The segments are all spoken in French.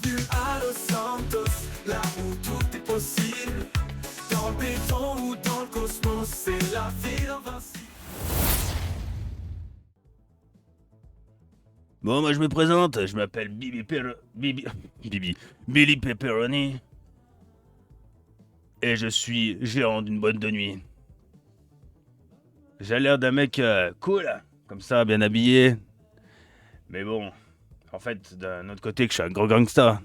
Bienvenue à Los Santos, là où tout est possible. Dans le béton ou dans le cosmos, c'est la ville invincible. Bon, moi je me présente, je m'appelle Billy Pepperoni. Et je suis gérant d'une boîte de nuit. J'ai l'air d'un mec cool, comme ça, bien habillé. Mais bon, en fait, d'un autre côté, que je suis un gros gangsta.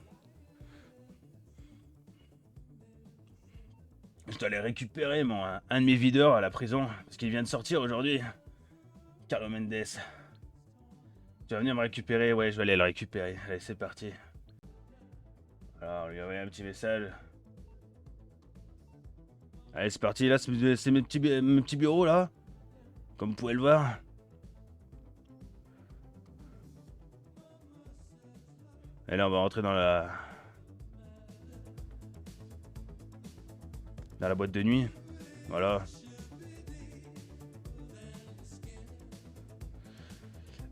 Je dois aller récupérer un de mes videurs à la prison, parce qu'il vient de sortir aujourd'hui. Carlo Mendes. Tu vas venir me récupérer? Ouais, je vais aller le récupérer. Allez, c'est parti. Alors, lui envoyer un petit message. Allez, c'est parti. Là, c'est mes petits bureaux, là. Comme vous pouvez le voir. Et là, on va rentrer dans la boîte de nuit. Voilà.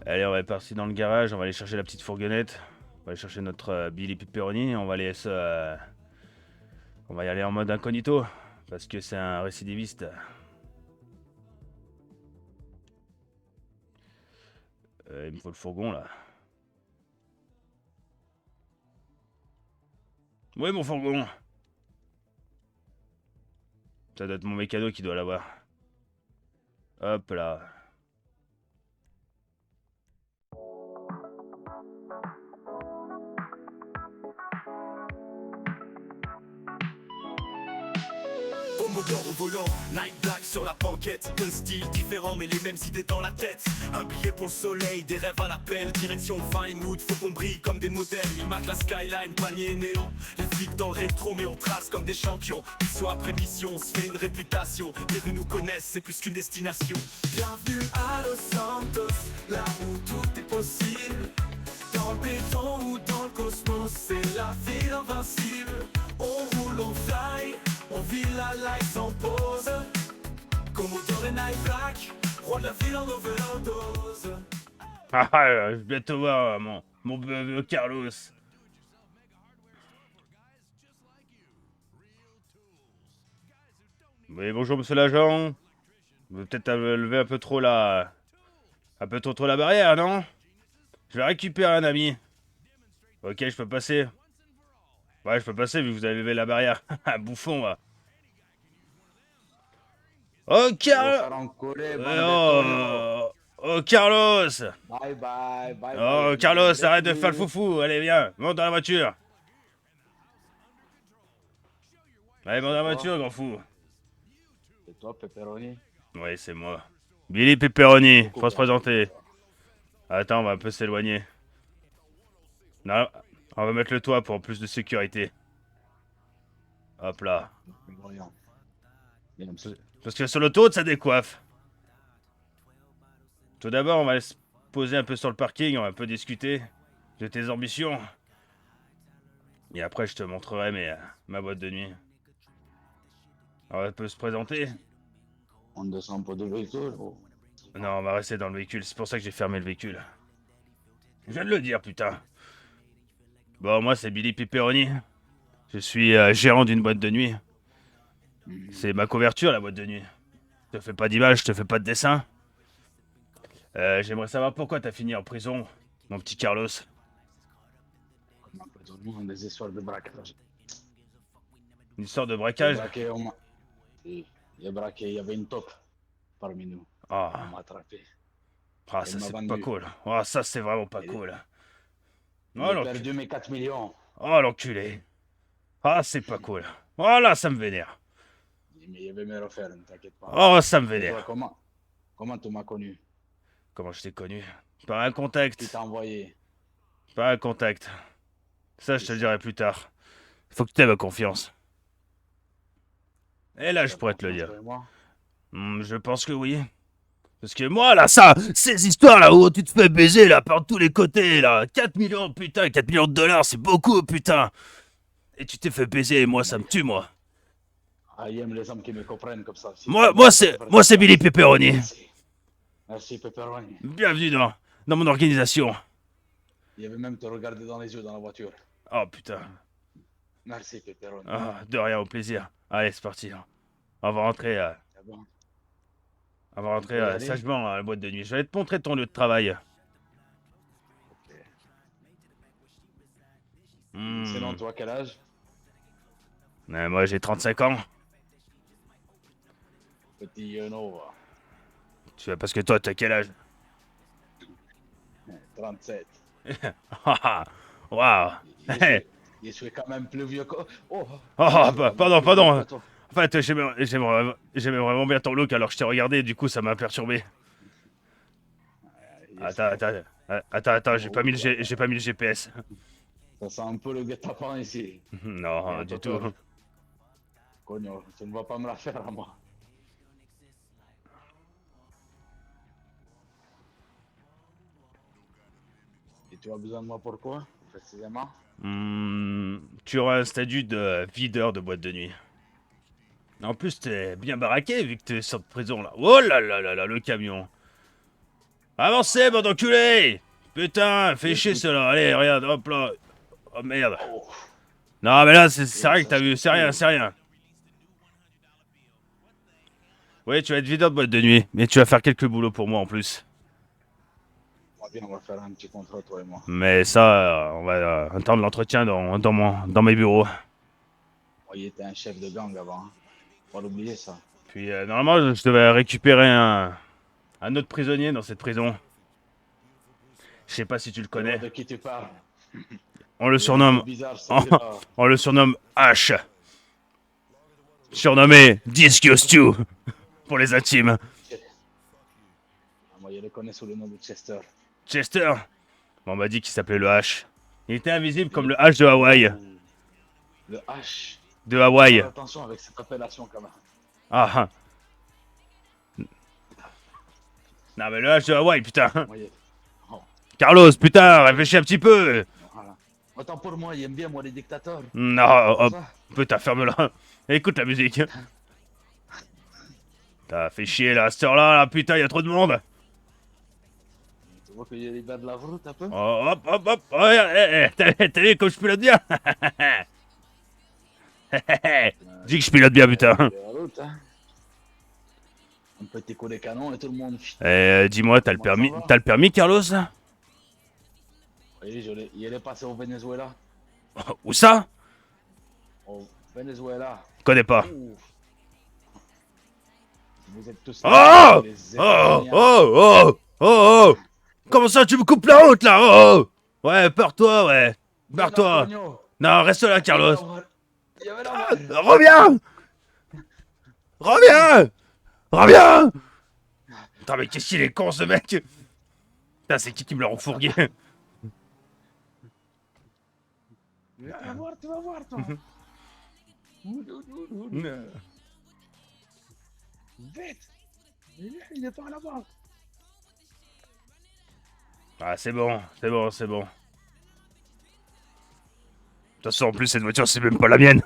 Allez, on va partir dans le garage. On va aller chercher la petite fourgonnette. On va aller chercher notre Billy Pepperoni. On va aller on va y aller en mode incognito. Parce que c'est un récidiviste. Il me faut le fourgon, là. Ouais, mon fourgon. Ça doit être mon mécano qui doit l'avoir. Hop là. Au moteur au volant, Night Black sur la banquette. Un style différent mais les mêmes idées dans la tête. Un billet pour le soleil, des rêves à l'appel. Direction fine mood, faut qu'on brille comme des modèles. Il marque la skyline, panier néon. Les flics dans le rétro mais on trace comme des champions. Mission après mission, on se fait une réputation. Les rues nous connaissent, c'est plus qu'une destination. Bienvenue à Los Santos, là où tout est possible. Dans le béton ou dans le cosmos, c'est la ville invincible. On roule, on fly, on vit la life sans pause. Commodore et Night Black, roi de la ville en overdose. Je viens te voir, mon bœuf Carlos. Oui, bonjour, monsieur l'agent. Vous peut-être lever un peu trop la... Un peu trop la barrière, non? Je vais récupérer un ami. Ok, je peux passer. Ouais, je peux passer vu que vous avez levé la barrière. Bouffon, va. Oh, Carlos! Oh, Carlos! Bye bye, bye Oh, bye. Carlos, arrête de faire le foufou. Allez, viens, monte dans la voiture. Allez, monte dans la voiture, grand fou. C'est toi, Pepperoni? Oui, c'est moi. Billy Pepperoni, faut se présenter. Attends, on va un peu s'éloigner. Non, on va mettre le toit pour plus de sécurité. Hop là. Parce que sur l'autoroute, ça décoiffe. Tout d'abord, on va se poser un peu sur le parking, on va un peu discuter de tes ambitions. Et après, je te montrerai ma boîte de nuit. On va un peu se présenter. On descend pas de véhicule. Non, on va rester dans le véhicule, c'est pour ça que j'ai fermé le véhicule. Je viens de le dire, putain. Bon, moi, c'est Billy Pepperoni. Je suis gérant d'une boîte de nuit. C'est ma couverture, la boîte de nuit. Je te fais pas d'image, je te fais pas de dessin. J'aimerais savoir pourquoi t'as fini en prison, mon petit Carlos. Comme un peu tout le monde, des histoires de braquage. Une histoire de Il a braquage. braqué, il a braqué, il y avait une taupe parmi nous. Ah, On m'a attrapé. ah, Il ça m'a c'est vendu. pas cool. Ah, ça c'est vraiment pas cool. J'ai Oh, perdu mes 4 millions. oh l'enculé. Ah, c'est pas cool. Oh là, ça me vénère. Mais il va me refaire, ne t'inquiète pas. Oh, ça me Et toi, vénère. comment tu m'as connu? Comment je t'ai connu? Par un contact. Qui t'a envoyé? Par un contact. Ça, je te le dirai plus tard. Faut que tu aies ma confiance. Et là, je pourrais te le dire. Je pense que oui. Parce que moi, là, ces histoires là où tu te fais baiser là par tous les côtés là, 4 millions, putain, 4 millions de dollars, c'est beaucoup, putain. Et tu t'es fait baiser et moi, ça me tue, moi. Ah, il aime les hommes qui me comprennent comme ça. Moi, c'est Billy Pepperoni. Merci. Merci, Pepperoni. Bienvenue dans mon organisation. Il avait même te regarder dans les yeux dans la voiture. Oh putain. Merci, Pepperoni. Ah, de rien, au plaisir. Allez, c'est parti. On va rentrer, C'est bon. on va On peut y rentrer aller? sagement à la boîte de nuit. Je vais te montrer ton lieu de travail. Ok. Sinon, Hmm. toi, quel âge? Moi, j'ai 35 ans. Petit Yeno, Tu vois, parce que toi, t'as quel âge? 37. Waouh. Je Hey. suis, je suis quand même plus vieux que... Oh, je Oh, suis quand même pardon, plus vieux pardon. que toi. En fait, j'aimais vraiment bien ton look, alors je t'ai regardé, du coup, ça m'a perturbé. Yes, Attends, j'ai pas oh, mis j'ai pas mis le GPS. ça sent un peu le guet-apens ici. Et Non, un du peu tout. peur. Cogno, tu ne vas pas me la faire à moi. Et tu as besoin de moi pourquoi, précisément? Tu auras un statut de videur de boîte de nuit. En plus, t'es bien baraqué vu que t'es sorti de prison là. Oh là là là là, le camion. Avancez, bande d'enculés! Putain, fais chier Écoute, cela. Allez, regarde, hop là. Oh merde. oh, Non, mais là, c'est et rien que ça t'as se vu. C'est rien, cool. c'est rien. Oui, tu vas être videur de boîte de nuit, mais tu vas faire quelques boulots pour moi en plus. Viens, on va faire un petit contrat, toi et moi. Mais ça, on va attendre l'entretien dans mes bureaux. Oh, il était un chef de gang avant, hein. Faut pas l'oublier, ça. Puis normalement, je devais récupérer un autre prisonnier dans cette prison. Je sais pas si tu le Je vois connais. de qui tu parles. On le Il est un peu surnomme, bizarre, on, celui-là. on le surnomme H. Surnommé Disque Stew pour les intimes. Ah, moi, je le connais sous le nom de Chester. Chester, bon, on m'a dit qu'il s'appelait le H. Il était invisible Il comme est... le H de Hawaï. Oh, le H. De Faut faire Hawaï. attention avec cette appellation, quand même. Ah, ah. Non mais le H de Hawaï, putain. Moi, oh, Carlos, putain, réfléchis un petit peu. voilà. Autant pour moi, il aime bien, moi, les dictateurs. Non, C'est pour hop, ça. putain, ferme-la. Écoute la musique. T'as fait chier là, à cette heure-là, là, putain, y a trop de monde. Tu vois qu'il libère de la route un peu? Oh, hop, hop, hop. Oh, regarde, t'as vu comme je pilote bien? Dis que je pilote bien, putain. La route, hein. Un petit coup de canon et tout le monde. Dis-moi, Tout le monde s'en va. t'as le permis, Carlos? Oui, il est passé au Venezuela. Où ça? Au Venezuela. Connais pas. Ouh. Vous êtes tous Oh! les Oh! États-Unis. Oh! Oh! Oh! Oh! Comment ça, tu me coupes la route, là? Oh! Oh! Ouais, pars-toi, ouais. Barre-toi. Non, reste là, Carlos. Il y avait la mort. Reviens! Reviens! Reviens! Putain, mais qu'est-ce qu'il est con, ce mec! Putain, c'est qui me l'a refourgué? Tu vas voir, toi. Vite. Il est par là-bas. Ah, c'est bon, c'est bon, c'est bon. De toute façon, en plus, cette voiture, c'est même pas la mienne.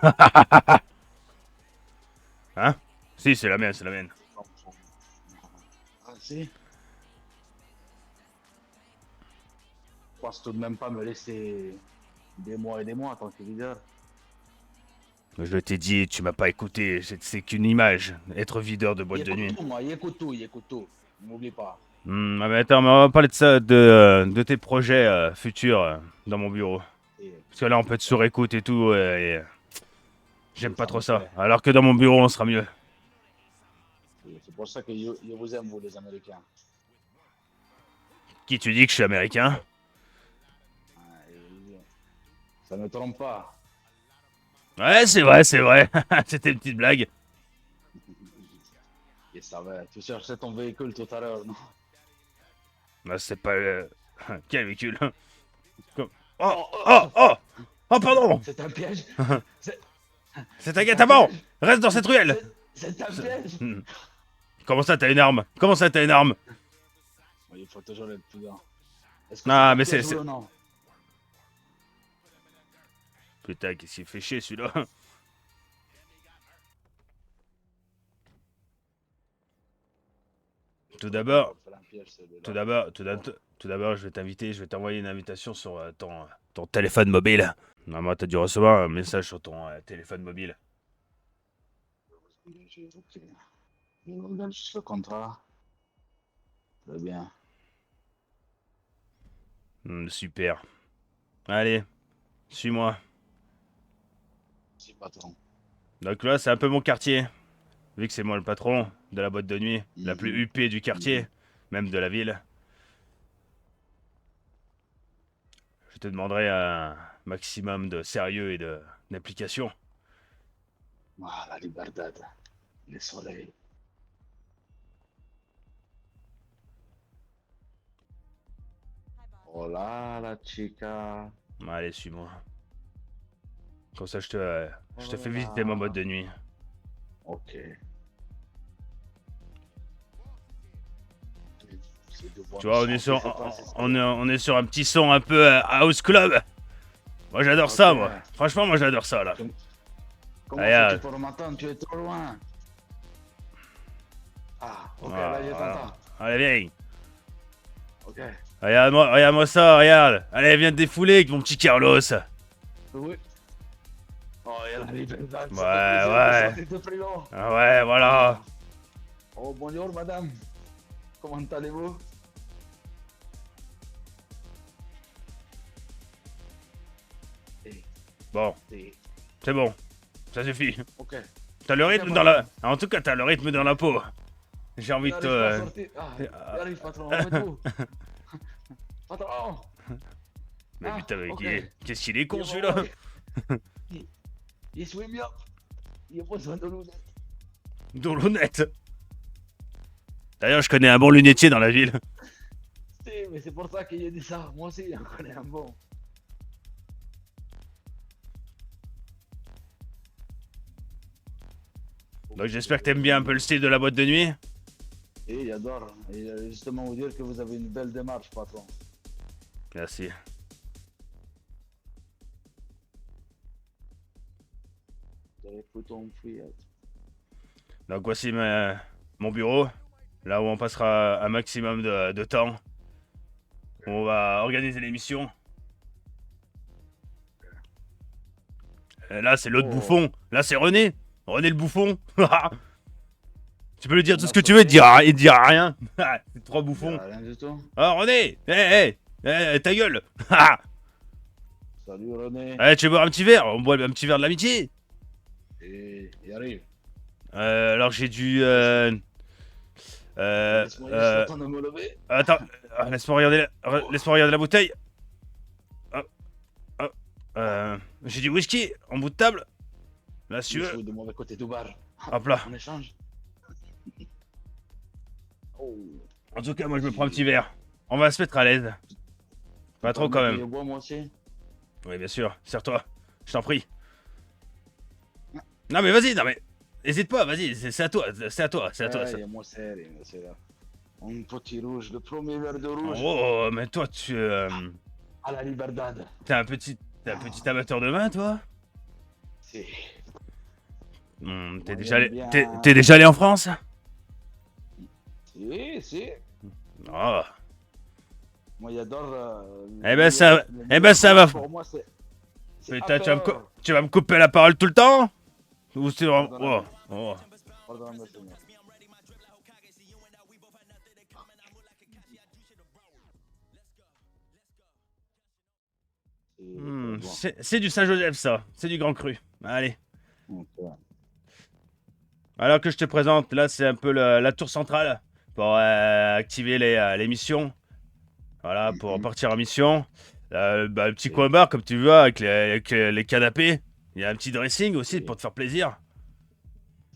Hein? Si, c'est la mienne, c'est la mienne. Ah, si. Je pense tout de même pas me laisser des mois et des mois en tant que leader. Je t'ai dit, tu m'as pas écouté, c'est qu'une image. Être videur de boîte de nuit. Il écoute tout, il écoute tout. N'oublie pas. Ah, mais attends, mais on va parler de ça, de tes projets futurs dans mon bureau. Et- Parce que là, on peut être sur écoute et tout, et j'aime et pas ça trop me ça. plaît. Alors que dans mon bureau, on sera mieux. Et c'est pour ça que je vous aime, vous, les Américains. Qui tu dis que je suis américain? Ah, ça ne trompe pas. Ouais, c'est vrai, c'est vrai. C'était une petite blague. Et ça va. Tu cherchais ton véhicule tout à l'heure, non? Bah, c'est pas... Quel véhicule? Comme- Oh, oh, oh! Oh, pardon! C'est un piège. C'est C'est un guet-apens! Reste dans cette ruelle! c'est un piège. Comment ça, t'as une arme? Comment ça, t'as une arme? Oui, il faut toujours être prudent. Est-ce que Ah, un mais piège c'est- ou non? Putain, qu'est-ce qu'il fait chier, celui-là? Tout d'abord, C'est un piège, celui-là. tout d'abord, je vais t'inviter, je vais t'envoyer une invitation sur ton téléphone mobile. Normalement, t'as dû recevoir un message sur ton téléphone mobile. Ok. Je regarde juste le contrat. Très bien. Super. Allez, suis-moi. Si, patron. Donc là, c'est un peu mon quartier. Vu que c'est moi le patron de la boîte de nuit, la plus Mhm. huppée du quartier, même de la ville. Je te demanderai un maximum de sérieux et d'application. Ah, la libertad. Le soleil. Hola, la chica. Allez, suis-moi. Comme ça, je te fais visiter ma boîte Hola. de nuit. Ok. C'est de Tu bonne vois, chance, c'est pas si c'est- on est sur un petit son un peu house club. Moi, j'adore ça, Ok. moi. Franchement, moi, j'adore ça, là. Comment Allez, fais-tu pour m'entendre? Tu es trop loin. Ah, ok, voilà, là je voilà. t'entends. Allez, viens. Ok. Regarde-moi ça, regarde. Allez, viens te défouler avec mon petit Carlos. Oui. Oh, il y a la libertad. Ouais, Ça fait plaisir de ouais. sortir de prison. Ah ouais, voilà. Ah. Oh, bonjour, madame. Comment allez-vous? Eh, Bon, eh, c'est bon. Ça suffit. ok. T'as le Ok, rythme patron. En tout cas, t'as le rythme dans la peau. J'ai envie Il de n'arrive pas à te... sortir. Ah, euh, il arrive, patron. Remets-vous. Patron. Mais Ah, putain, mais ok. qu'est-ce qu'il est con, Il celui-là. va- il swim bien. Il a besoin de lunettes. Dans l'honnête. D'ailleurs, je connais un bon lunetier dans la ville. Si, mais c'est pour ça qu'il a dit ça. Moi aussi, j'en connais un bon. Donc j'espère que t'aimes bien un peu le style de la boîte de nuit. Et il adore. Et justement vous dire que vous avez une belle démarche, patron. Merci. Vous avez plutôt une fouillette. Donc voici mon bureau. Là où on passera un maximum de temps. On va organiser l'émission. Là, c'est l'autre Oh. bouffon. Là, c'est René. René le bouffon. Tu peux lui dire On tout a ce que tu veux, sauté. il te dira rien. C'est trois Il y bouffons. a rien du tout. Ah, René. Ta gueule. Salut René. Tu veux boire un petit verre? On boit un petit verre de l'amitié. Et il arrive. Alors j'ai dû... Laisse-moi juste le temps de me lever. Attends, laisse-moi regarder la bouteille. Hop, hop, j'ai du whisky en bout de table. Là, si tu Je veux. suis de mauvais côté du bar. Hop là. On échange. Oh. En tout cas, moi, je me prends un petit verre. On va se mettre à l'aise. Pas trop quand Je même. bois moi aussi. Oui, bien sûr. Serre-toi. Je t'en prie. Non, mais vas-y, non, mais. Hésite pas, vas-y. C'est à toi. C'est à toi. C'est à toi. Il y a moi serré, c'est là. Un petit rouge, le premier verre de rouge. Oh, mais toi, tu. À la libertad. T'es un petit amateur de vin, toi? Si. T'es Moi, déjà allé. j'aime bien. T'es déjà allé en France? Si. Oh. Moi, j'adore. Eh ben, ça va. Pour moi, c'est. Putain, tu vas me couper la parole tout le temps? Ou c'est vraiment... Pardon. Oh. Pardon, Seigneur. C'est du Saint-Joseph, ça. C'est du Grand Cru. Allez. Ok. Alors que je te présente, là, c'est un peu la tour centrale pour activer les missions. Voilà, pour partir en mission. Le petit coin bar, comme tu vois, avec les canapés. Il y a un petit dressing aussi pour te faire plaisir.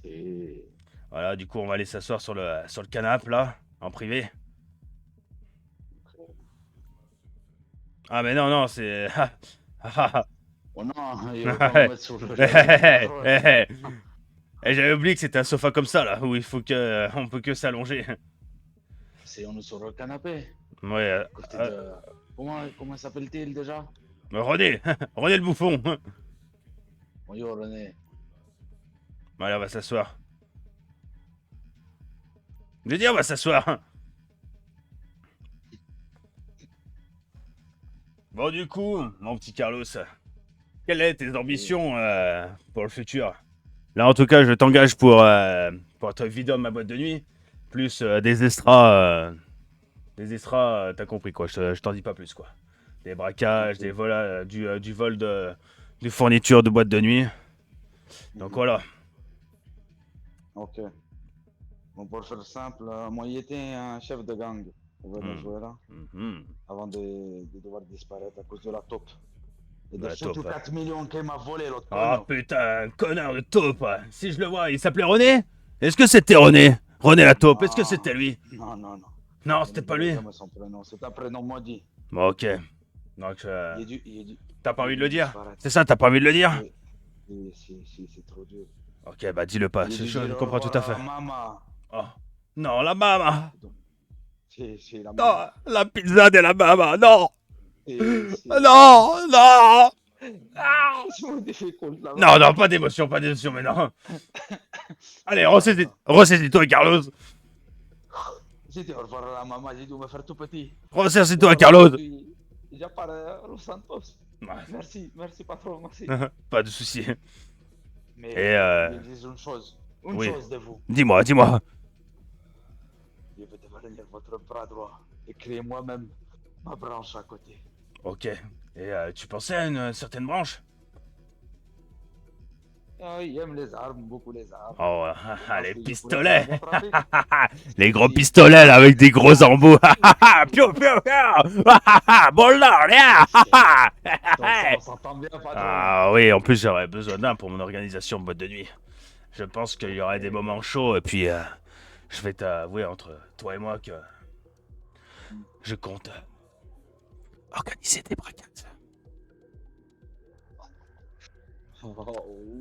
Et... Voilà, du coup, on va aller s'asseoir sur le canapé, là, en privé. Ah, mais non, c'est... Oh non, il va pas me mettre sur le... J'avais oublié que c'était un sofa comme ça, là, où on peut que s'allonger. On est sur le canapé. Ouais, Côté de... Comment s'appelle-t-il déjà? René, René le bouffon. Bonjour René. Allez, on va s'asseoir. J'ai dit, on va s'asseoir. Bon, du coup, mon petit Carlos, quelles sont tes ambitions pour le futur? Là, en tout cas, je t'engage pour être videur de ma boîte de nuit, plus des extras. Des extras, t'as compris quoi, je t'en dis pas plus quoi. Des braquages, des vols, du vol de fournitures de boîte de nuit. Donc voilà. Ok. Bon, pour faire simple, moi, il était un chef de gang au Venezuela Mhm. avant de devoir disparaître à cause de la taupe. Et de La surtout taupe. 4 millions qu'il m'a volé l'autre Ah pognon. putain, connard de taupe. Si je le vois, il s'appelait René? Est-ce que c'était René? René la taupe, est-ce que Non, c'était lui? non, non, non. Non, Je c'était ne pas dirai lui. jamais son prénom. C'est un prénom maudit. Bon, ok. Donc, t'as pas Il a envie de dû le dire? disparaître. C'est ça, t'as pas envie de le dire? Et, si, c'est trop dur. Ok, bah dis-le pas, Il a c'est dû chaud, je dire au comprends tout à revoir fait. à maman. Oh. Non, la maman. Donc, c'est la maman. Non, la pizza de la maman, non. C'est Non, non. Ah. c'est difficile là. Non, non, pas d'émotion, mais non. Allez, Attends. ressaisis-toi, Carlos. J'ai dit au revoir à la maman, j'ai dû me faire tout petit. Ressaisis-toi, Alors, Carlos. j'apparais à Los Santos. Ouais. Merci patron, merci. Pas de souci. Mais Et il existe une oui. chose de vous. Dis-moi, dis-moi. Je vais devenir votre bras droit et créer moi-même ma branche à côté. Ok. Et tu pensais à une certaine branche? Ah, il aime les armes, beaucoup les armes. Oh, Je pense les que je pourrais pistolets. faire un bon trafic. Les gros Oui. pistolets là avec des gros embouts. Piou, piou, piou. Bon là, là. On s'entend bien, patron. Ah oui, en plus j'aurais besoin d'un pour mon organisation de boîte de nuit. Je pense qu'il y aurait des moments chauds et puis je vais t'avouer entre toi et moi que je compte organiser des braquages.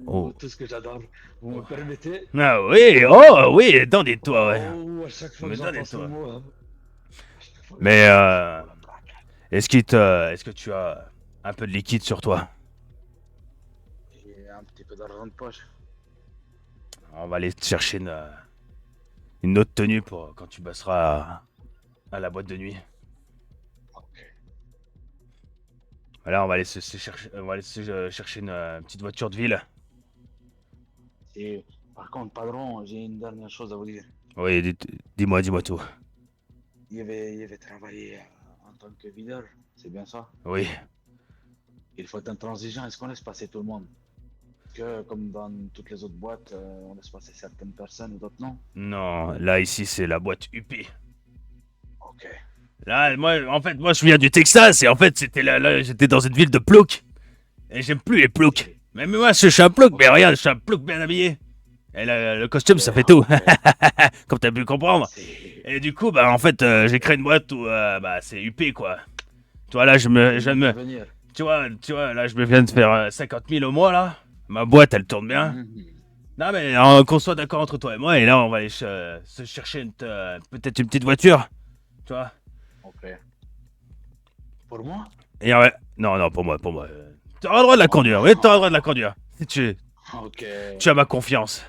Oh. Tout ce que j'adore. Vous me permettez? Ah oui, oh oui, donne-toi, ouais. À chaque fois Mais que j'entends donne-toi. ce mot. Hein. Mais est-ce que tu as un peu de liquide sur toi? Et un petit peu d'argent de poche. On va aller te chercher une autre tenue pour quand tu bosseras à la boîte de nuit. Ok. Là, on va aller chercher une petite voiture de ville. Et par contre, patron, j'ai une dernière chose à vous dire. Oui, dis-moi tout. Il avait travaillé en tant que videur, c'est bien ça? Oui. Il faut être intransigeant, est-ce qu'on laisse passer tout le monde? Que comme dans toutes les autres boîtes, on laisse passer certaines personnes et d'autres non? Non, là, ici, c'est la boîte UP. Ok. Là, moi, je viens du Texas et en fait, là, j'étais dans une ville de ploucs. Et j'aime plus les ploucs. Même moi, je suis un plouc, mais regarde, je suis un plouc bien habillé. Et le costume, ça fait tout. Comme t'as pu comprendre. Et du coup, bah, en fait, j'ai créé une boîte où, bah, c'est UP, quoi. Tu vois, là, je viens de me... Venir. Tu vois, là, je me viens de faire 50 000 au mois, là. Ma boîte, elle tourne bien. Mhm. Non, mais qu'on soit d'accord entre toi et moi, et là, on va aller se chercher peut-être une petite voiture. Tu vois. Ok. Pour moi? Et ouais. Non, pour moi. Tu auras le droit de la conduire. Oui, tu auras le droit de la conduire. Si Ok. tu as ma confiance.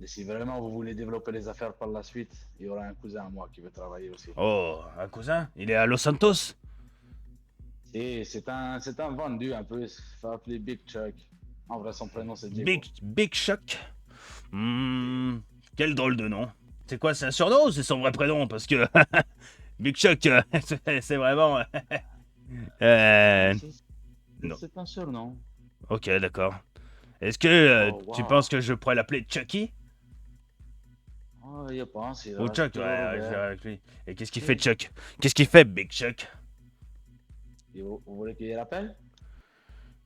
Et si vraiment vous voulez développer les affaires par la suite, il y aura un cousin à moi qui veut travailler aussi. Oh, un cousin? Il est à Los Santos? Et c'est un vendu un peu, il se fait appeler Big Chuck. En vrai, son prénom c'est Diego. Big Chuck? Quel drôle de nom. C'est quoi, c'est un surnom ou c'est son vrai prénom? Parce que Big Chuck, c'est vraiment... non. C'est un surnom. Ok, d'accord. Est-ce que tu Wow. penses que je pourrais l'appeler Chucky? Oh, il pense, il Ou reste Chuck, toujours ouais, je ouvert. verrai avec lui. Et qu'est-ce qu'il fait Chuck? Qu'est-ce qu'il fait Big Chuck? Et vous voulez qu'il rappelle?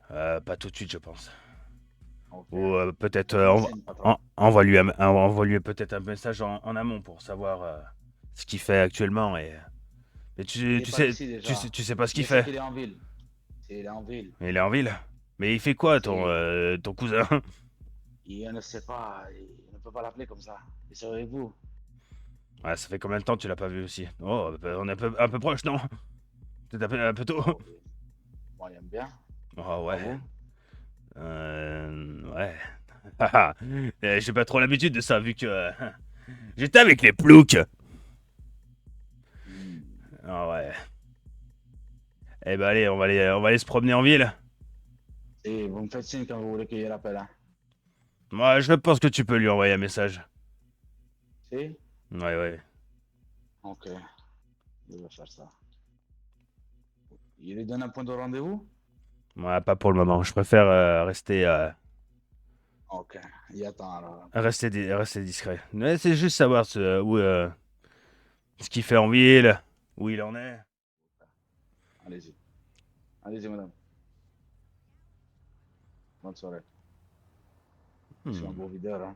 Pas tout de suite, je pense. Ok. Ou peut-être Merci, patron. envoie-lui peut-être un message en amont pour savoir ce qu'il fait actuellement. Mais Il est pas ici, déjà. tu sais pas ce qu'il Je sais fait. qu'il est en ville. Il est en ville. Il est en ville. Mais il fait quoi ton cousin? Il ne sait pas, il ne peut pas l'appeler comme ça. Et c'est avec vous. Ouais, ça fait combien de temps que tu l'as pas vu aussi? Oh, on est un peu proche, non? Peut-être un peu tôt. Oh, moi, il aime bien. Oh ouais. Ah Ouais. J'ai pas trop l'habitude de ça vu que j'étais avec les ploucs. Hmm. Ah ouais. Eh ben allez, on va aller se promener en ville. Et vous me faites signe quand vous voulez qu'il y ait l'appel, hein. Moi, je pense que tu peux lui envoyer un message. Si? Ouais, ouais. Ok, je vais faire ça. Il lui donne un point de rendez-vous? Moi, pas pour le moment. Je préfère Ok, il attend alors. rester discret. Mais c'est juste savoir ce qu'il fait en ville, où il en est. Allez-y. Allez-y, madame. Bonne soirée. Je suis un Hmm. beau videur, hein.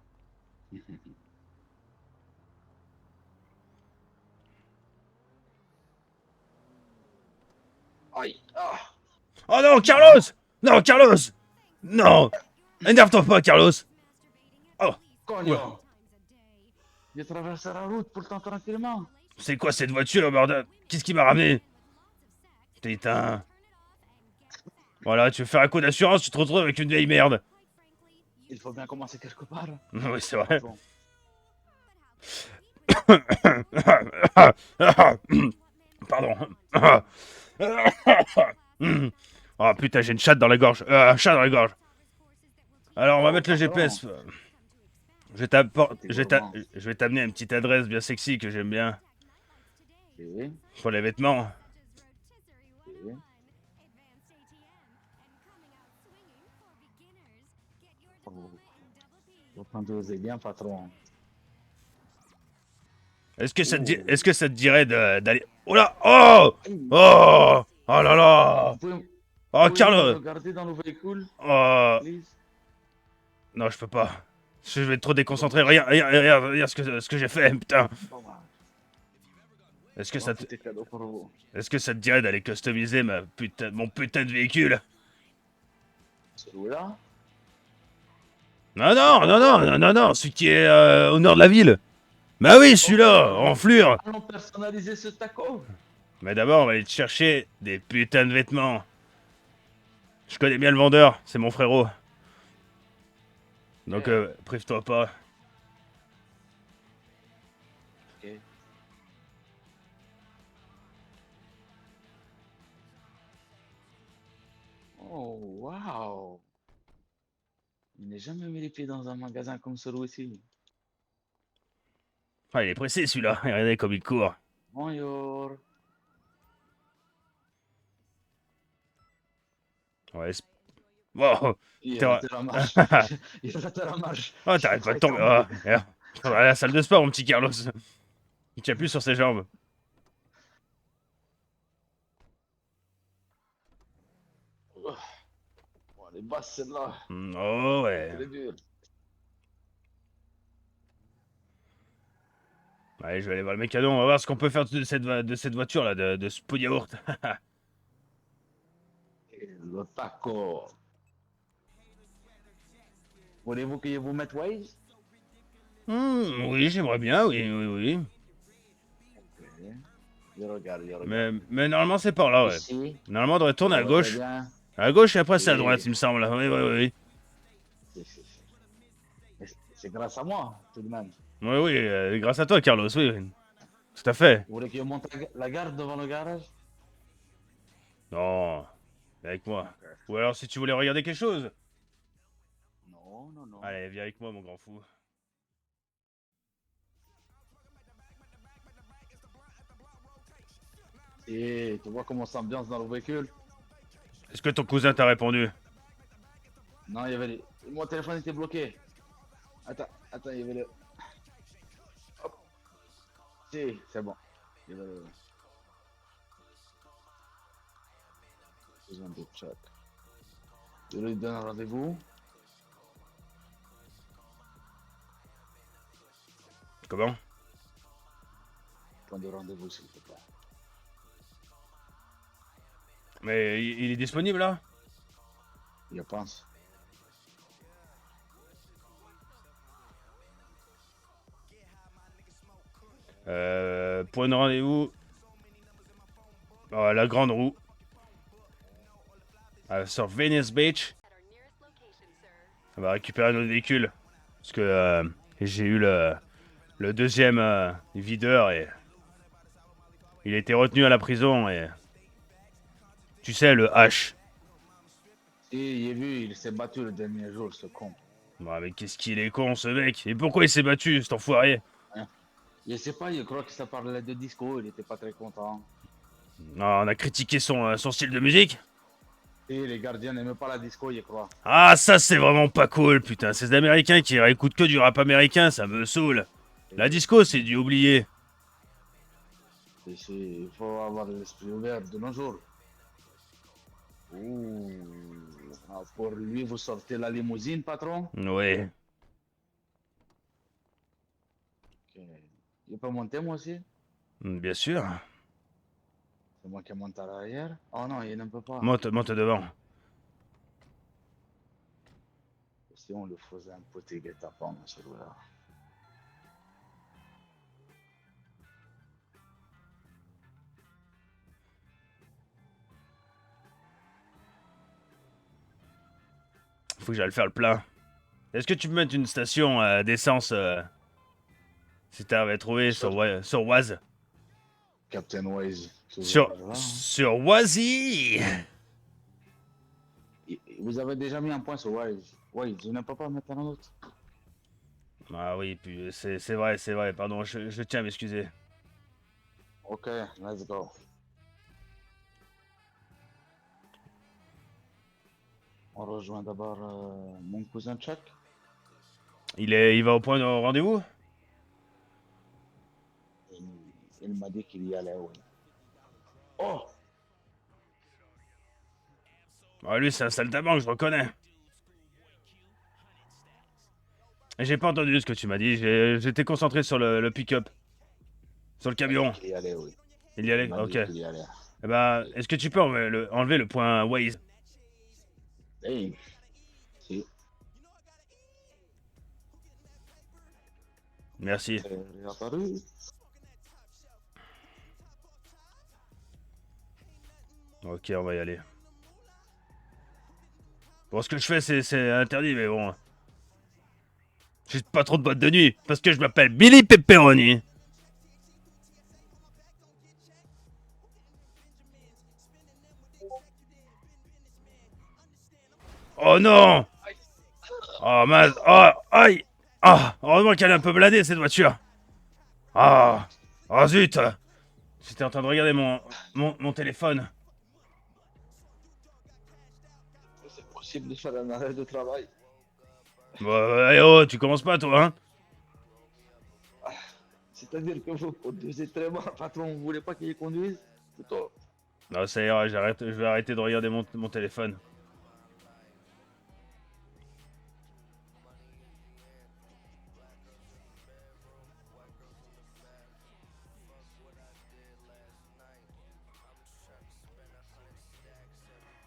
Aïe! Ah! Oh non, Carlos! Non, Carlos! Non! Énerve-toi pas, Carlos! Oh! Oula. Cognon! J'ai traversé la route pourtant tranquillement. C'est quoi cette voiture, bordel? Qu'est-ce qui m'a ramené? Putain. Voilà, tu veux faire un coup d'assurance, tu te retrouves avec une vieille merde. Il faut bien commencer quelque part, Oui, c'est vrai. patron. Pardon. Oh putain, j'ai une chatte dans la gorge. Un chat dans la gorge. Alors, on va Oh, mettre le patron. GPS. Petit gourmand. Je vais t'amener une petite adresse bien sexy que j'aime bien. Oui, Pour les vêtements. oui. Oh, vous conduisez bien, patron. Oh. Est-ce que ça te dirait d'aller... Oh là! Oh! Aïe. Oh! Oh là là! Oh, Pouvez-vous me Carlos! regarder dans le véhicule, Oh! please? Non, je peux pas. Je vais être trop déconcentré. Dommage. Regarde ce que j'ai fait, putain. Dommage. Est-ce que Bon, ça te, tout est cadeau pour vous. est-ce que ça te dirait d'aller customiser mon putain de véhicule? Celui-là? Non, non, Pourquoi non, non, pas? non, non, non, celui qui est au nord de la ville. Bah oui, Ok, celui-là, en fleur. allons personnaliser ce taco. Mais d'abord, on va aller te chercher des putains de vêtements. Je connais bien le vendeur, c'est mon frérot. Donc, Ok, prive-toi pas. ok. Oh, waouh! Je n'ai jamais mis les pieds dans un magasin comme celui-ci. Ah, il est pressé celui-là. Regardez comme il court. Bonjour. Ouais, wow. Il T'es- a raté la marche. Il a raté la marche. Oh, Il a t'arrêtes pas de failli tomber. tomber. Oh, merde. Faudra aller à la salle de sport, mon petit Carlos. Il tient plus sur ses jambes. Oh, elle est basse celle-là. Oh, ouais. Elle est dure. Allez, je vais aller voir le mécano. On va voir ce qu'on peut faire de cette voiture-là, de ce pot de yaourt. Le taco. Voulez-vous que je vous mette Waze? Oui, j'aimerais bien, oui, oui, oui. Ok. Je regarde, je regarde. Mais normalement, c'est par là, ouais. Ici, Normalement, on devrait tourner ça à devrait gauche. bien. À gauche et après, c'est à droite, Oui, il me semble. Oui, oui, oui. si. Mais c'est grâce à moi, tout de même. Oui, oui, grâce à toi, Carlos, oui. Oui. Tout à fait. Vous voulez que je monte la garde devant le garage? Non, viens avec moi. Ok. Ou alors, si tu voulais regarder quelque chose. Non, non, non. Allez, viens avec moi, mon grand fou. Et tu vois comment s'ambiance dans le véhicule? Est-ce que ton cousin t'a répondu? Non, il y avait mon téléphone était bloqué. Attends, il y avait le... Hop. Si, c'est bon. Il y avait le... Besoin de check. Je lui donne un rendez-vous. Comment? Point de rendez-vous, s'il te plaît. Mais il est disponible, là? Je pense. Point de rendez-vous. La grande roue. Sur Venice Beach. On va récupérer notre véhicule. Parce que j'ai eu le deuxième videur et il a été retenu à la prison et Tu sais, le H. Si, j'ai vu, il s'est battu le dernier jour, ce con. Bon, mais qu'est-ce qu'il est con, ce mec. Et pourquoi il s'est battu, cet enfoiré? Hein. Je sais pas, je crois que ça parlait de disco, il était pas très content. Non, on a critiqué son style de musique. Et les gardiens n'aimaient pas la disco, je crois. Ah, ça, c'est vraiment pas cool, putain. Ces Américains qui écoutent que du rap américain, ça me saoule. La disco, c'est du oublié. Il faut avoir l'esprit ouvert de nos jours. Ouh. Ah, pour lui, vous sortez la limousine, patron? Ouais. Ok. Je peux monter, moi aussi? Bien sûr. C'est moi qui monte à l'arrière? Oh non, il ne peut pas. Monte devant. Si on le faisait un petit guet-apens, celui-là. Faut que j'aille faire le plein. Est-ce que tu peux mettre une station d'essence si t'avais trouvé Sur sur Oise? Captain Wise. Sur, Toujours là, hein. sur Oisy. Vous avez déjà mis un point sur Wise. Wise, je ne peux pas mettre un autre. Ah oui, puis c'est vrai, pardon, je tiens à m'excuser. Ok, let's go. On rejoint d'abord mon cousin Chuck. Il va au point de rendez-vous? Il, il m'a dit qu'il y allait, oui. Oh! Ah, lui, c'est un saltimbanque, je reconnais. J'ai pas entendu ce que tu m'as dit, j'étais concentré sur le pick-up. Sur le Il m'a dit camion. qu'il y allait, oui. Il y Il allait? m'a Ok. dit qu'il y allait. Eh ben, est-ce que tu peux enlever le point Waze? Hey, si, Merci. c'est réapparu. Ok, on va y aller. Bon, ce que je fais, c'est interdit, mais bon. J'ai pas trop de boîte de nuit, parce que je m'appelle Billy Pepperoni. Oh non! Oh mince! Oh, aïe! Ah! Heureusement qu'elle est un peu blindée, cette voiture. Ah! Oh zut! J'étais en train de regarder mon téléphone. C'est possible de faire un arrêt de travail. Bon, eh oh, tu commences pas, toi, hein? C'est-à-dire que vous conduisez très mal, patron. Vous voulez pas qu'il conduise? Plutôt. Non, ça ira, je vais arrêter de regarder mon téléphone.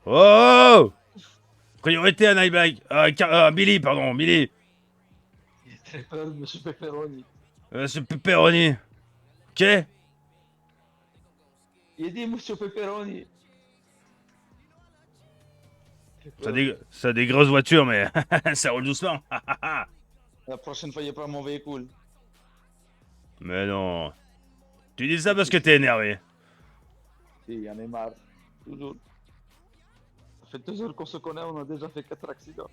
Oh! Priorité à Nightbag. Billy, pardon, Billy. Il est très peur, monsieur Pepperoni. C'est Pepperoni. Ok? Il dit monsieur Pepperoni. Très peur. Ça a des grosses voitures, mais ça roule doucement. La prochaine fois, il prend mon véhicule. Mais non. Tu dis ça parce que t'es énervé. Si, il y en a marre. Toujours. Ça fait 2 heures qu'on se connaît, on a déjà fait 4 accidents.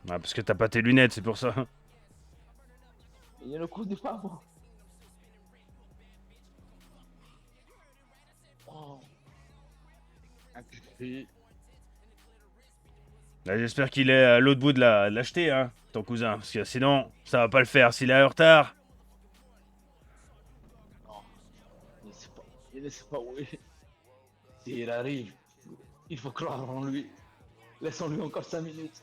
Ah, parce que t'as pas tes lunettes, c'est pour ça. Il ne conduit pas, moi. Oh. Un cri. Là, j'espère qu'il est à l'autre bout de l'acheter, hein, ton cousin. Parce que sinon, ça va pas le faire. S'il est en retard. Non, il ne sait pas où il est. S'il arrive, il faut croire en lui. Laissons-lui encore 5 minutes.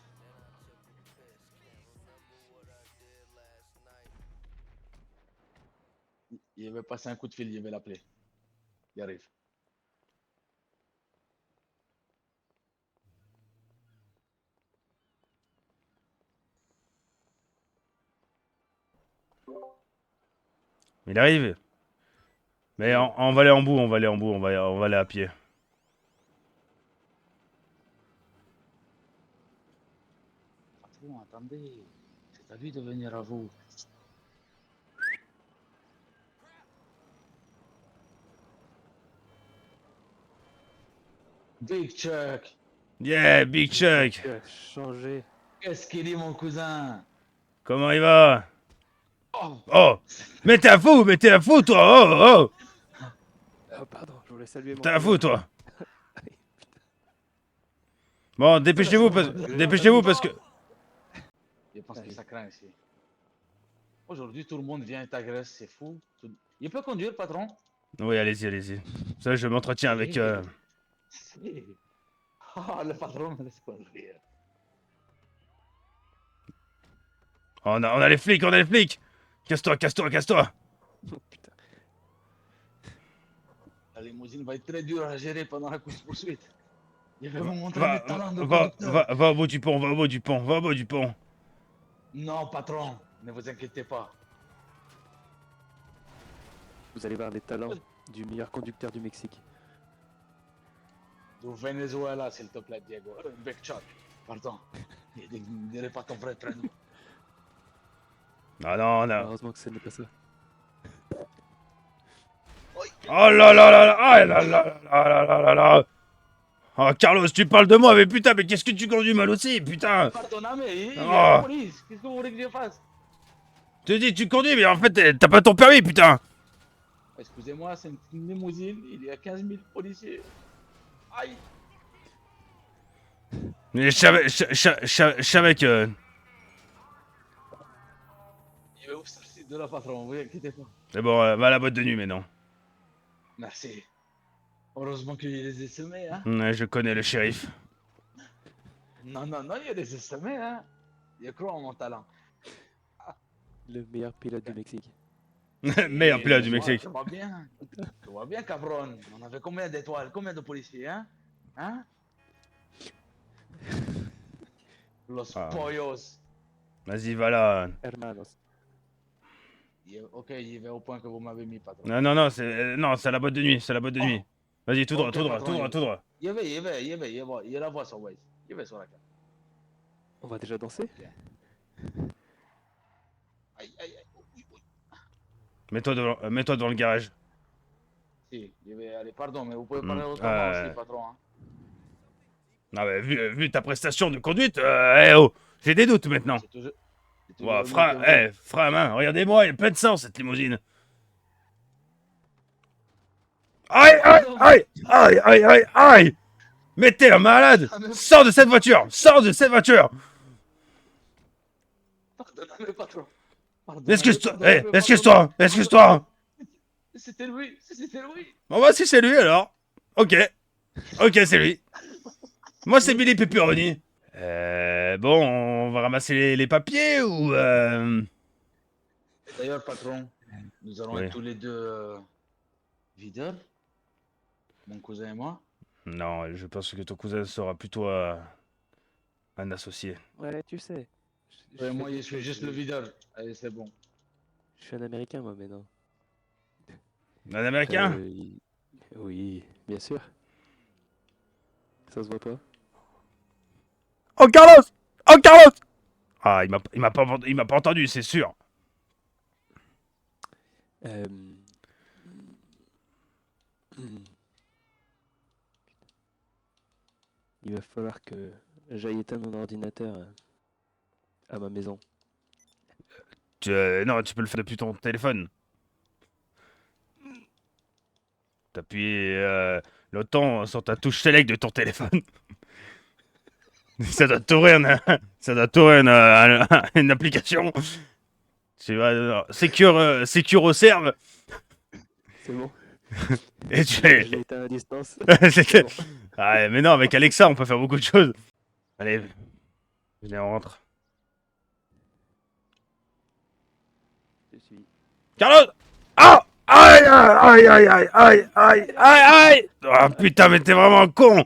Il va passer un coup de fil, il va l'appeler. Il arrive. Il arrive. Mais on va aller en bout, on va aller en bout, on va aller à pied. Patron, attendez. C'est à lui de venir à vous. Big Chuck. Yeah, Big Chuck. Tu as changé. Qu'est-ce qu'il dit, mon cousin? Comment il va? Oh, Oh! Mais t'es un fou, toi! Oh, oh! Oh, pardon, je voulais saluer mon T'es un cousin. fou, toi! Bon, dépêchez-vous parce que... je pense que ça craint ici. Aujourd'hui, tout le monde vient et t'agresse, c'est fou. Il peut conduire, patron? Oui, allez-y, allez-y. Ça, je m'entretiens avec... Si. Oh, le patron me laisse conduire. On a les flics, on a les flics! Casse-toi, casse-toi, casse-toi! Oh, putain. La limousine va être très dure à gérer pendant la course-poursuite. Je vais vous montrer Va, mes talents de va, conducteur. va au bout du pont, va au bout du pont, va au bout du pont. Non, patron, ne vous inquiétez pas. Vous allez voir les talents du meilleur conducteur du Mexique. Du Venezuela, s'il te plaît, Diego. Big Chuck, pardon. Ne dirai pas ton vrai prénom. Non, non, non. Heureusement que ce n'est pas ça. Oh là là là là, ah là là là là là là là. Oh, Carlos, tu parles de moi, mais putain, mais qu'est-ce que tu conduis mal aussi, putain! Pardonnez, il y a Oh. la police. Qu'est-ce que vous voulez que je fasse? Je te dis, tu conduis, mais en fait, t'as pas ton permis, putain! Excusez-moi, c'est une limousine. Il y a 15 000 policiers. Aïe. Mais je savais que... Je vais vous sortir de la patron, vous inquiétez pas. C'est bon, va à la boîte de nuit maintenant. Merci. Heureusement qu'il y a des SME, hein. Je connais le shérif. Non, non, non, il y a des SME, hein. Je crois en mon talent. Le meilleur pilote du Mexique. Meilleur pilote du Mexique. Tu vois bien. Tu vois bien, cabron. On avait combien d'étoiles? Combien de policiers, hein? Hein? Los Ah. pollos. Vas-y, va là. Hermanos. Ok, j'y vais au point que vous m'avez mis, patron. Non, non, non, c'est à la boîte de nuit, c'est à la boîte de nuit. Vas-y, tout droit, Ok, tout droit, patron, tout droit, tout droit. Je la vois sur Waze. Je vais sur la carte. On va déjà danser? Aïe, aïe, aïe. Oui, oui. Mets-toi devant le garage. Si, je vais aller. Pardon, mais vous pouvez Hmm, parler autrement aussi, patron. Hein. Ah bah, vu ta prestation de conduite, oh, j'ai des doutes maintenant. C'est toujours. C'est toujours Ouah, mieux que vous. frein à main, regardez-moi, il y a plein de sang cette limousine. Aïe, aïe, aïe, aïe, aïe, aïe, aïe. Mais t'es un malade. Sors de cette voiture, sors de cette voiture. Pardonnez-moi, patron. Pardonnez-moi, Excuse-toi, pardonnez-moi, excuse-toi, excuse-toi. C'était lui, c'était lui. Bon bah si c'est lui alors. Ok, ok c'est lui. Moi c'est Billy Pepperoni. Bon, on va ramasser les papiers ou D'ailleurs, patron, nous allons Oui. être tous les deux videurs, mon cousin et moi. Non, je pense que ton cousin sera plutôt un associé. Ouais, tu sais. Ouais, moi, fais je suis juste le videur. Allez, c'est bon. Je suis un Américain, moi, mais non. Un américain? Oui, bien sûr. Ça se voit pas? Oh Carlos! Oh Carlos! Ah, il m'a pas entendu, c'est sûr. Euh... Il va falloir que j'aille éteindre mon ordinateur à ma maison. Non, tu peux le faire depuis ton téléphone. T'appuies l'automne sur ta touche select de ton téléphone. Ça doit t'ouvrir une application. Tu vas Secure au serve C'est bon? et Je l'ai éteint à distance. C'est Bon. Ah, mais non, avec Alexa, on peut faire beaucoup de choses. Allez, venez, on rentre. Je suis... Carlos! Ah! Aïe, aïe, aïe, aïe, aïe, aïe, aïe, aïe! Ah putain, mais t'es vraiment con!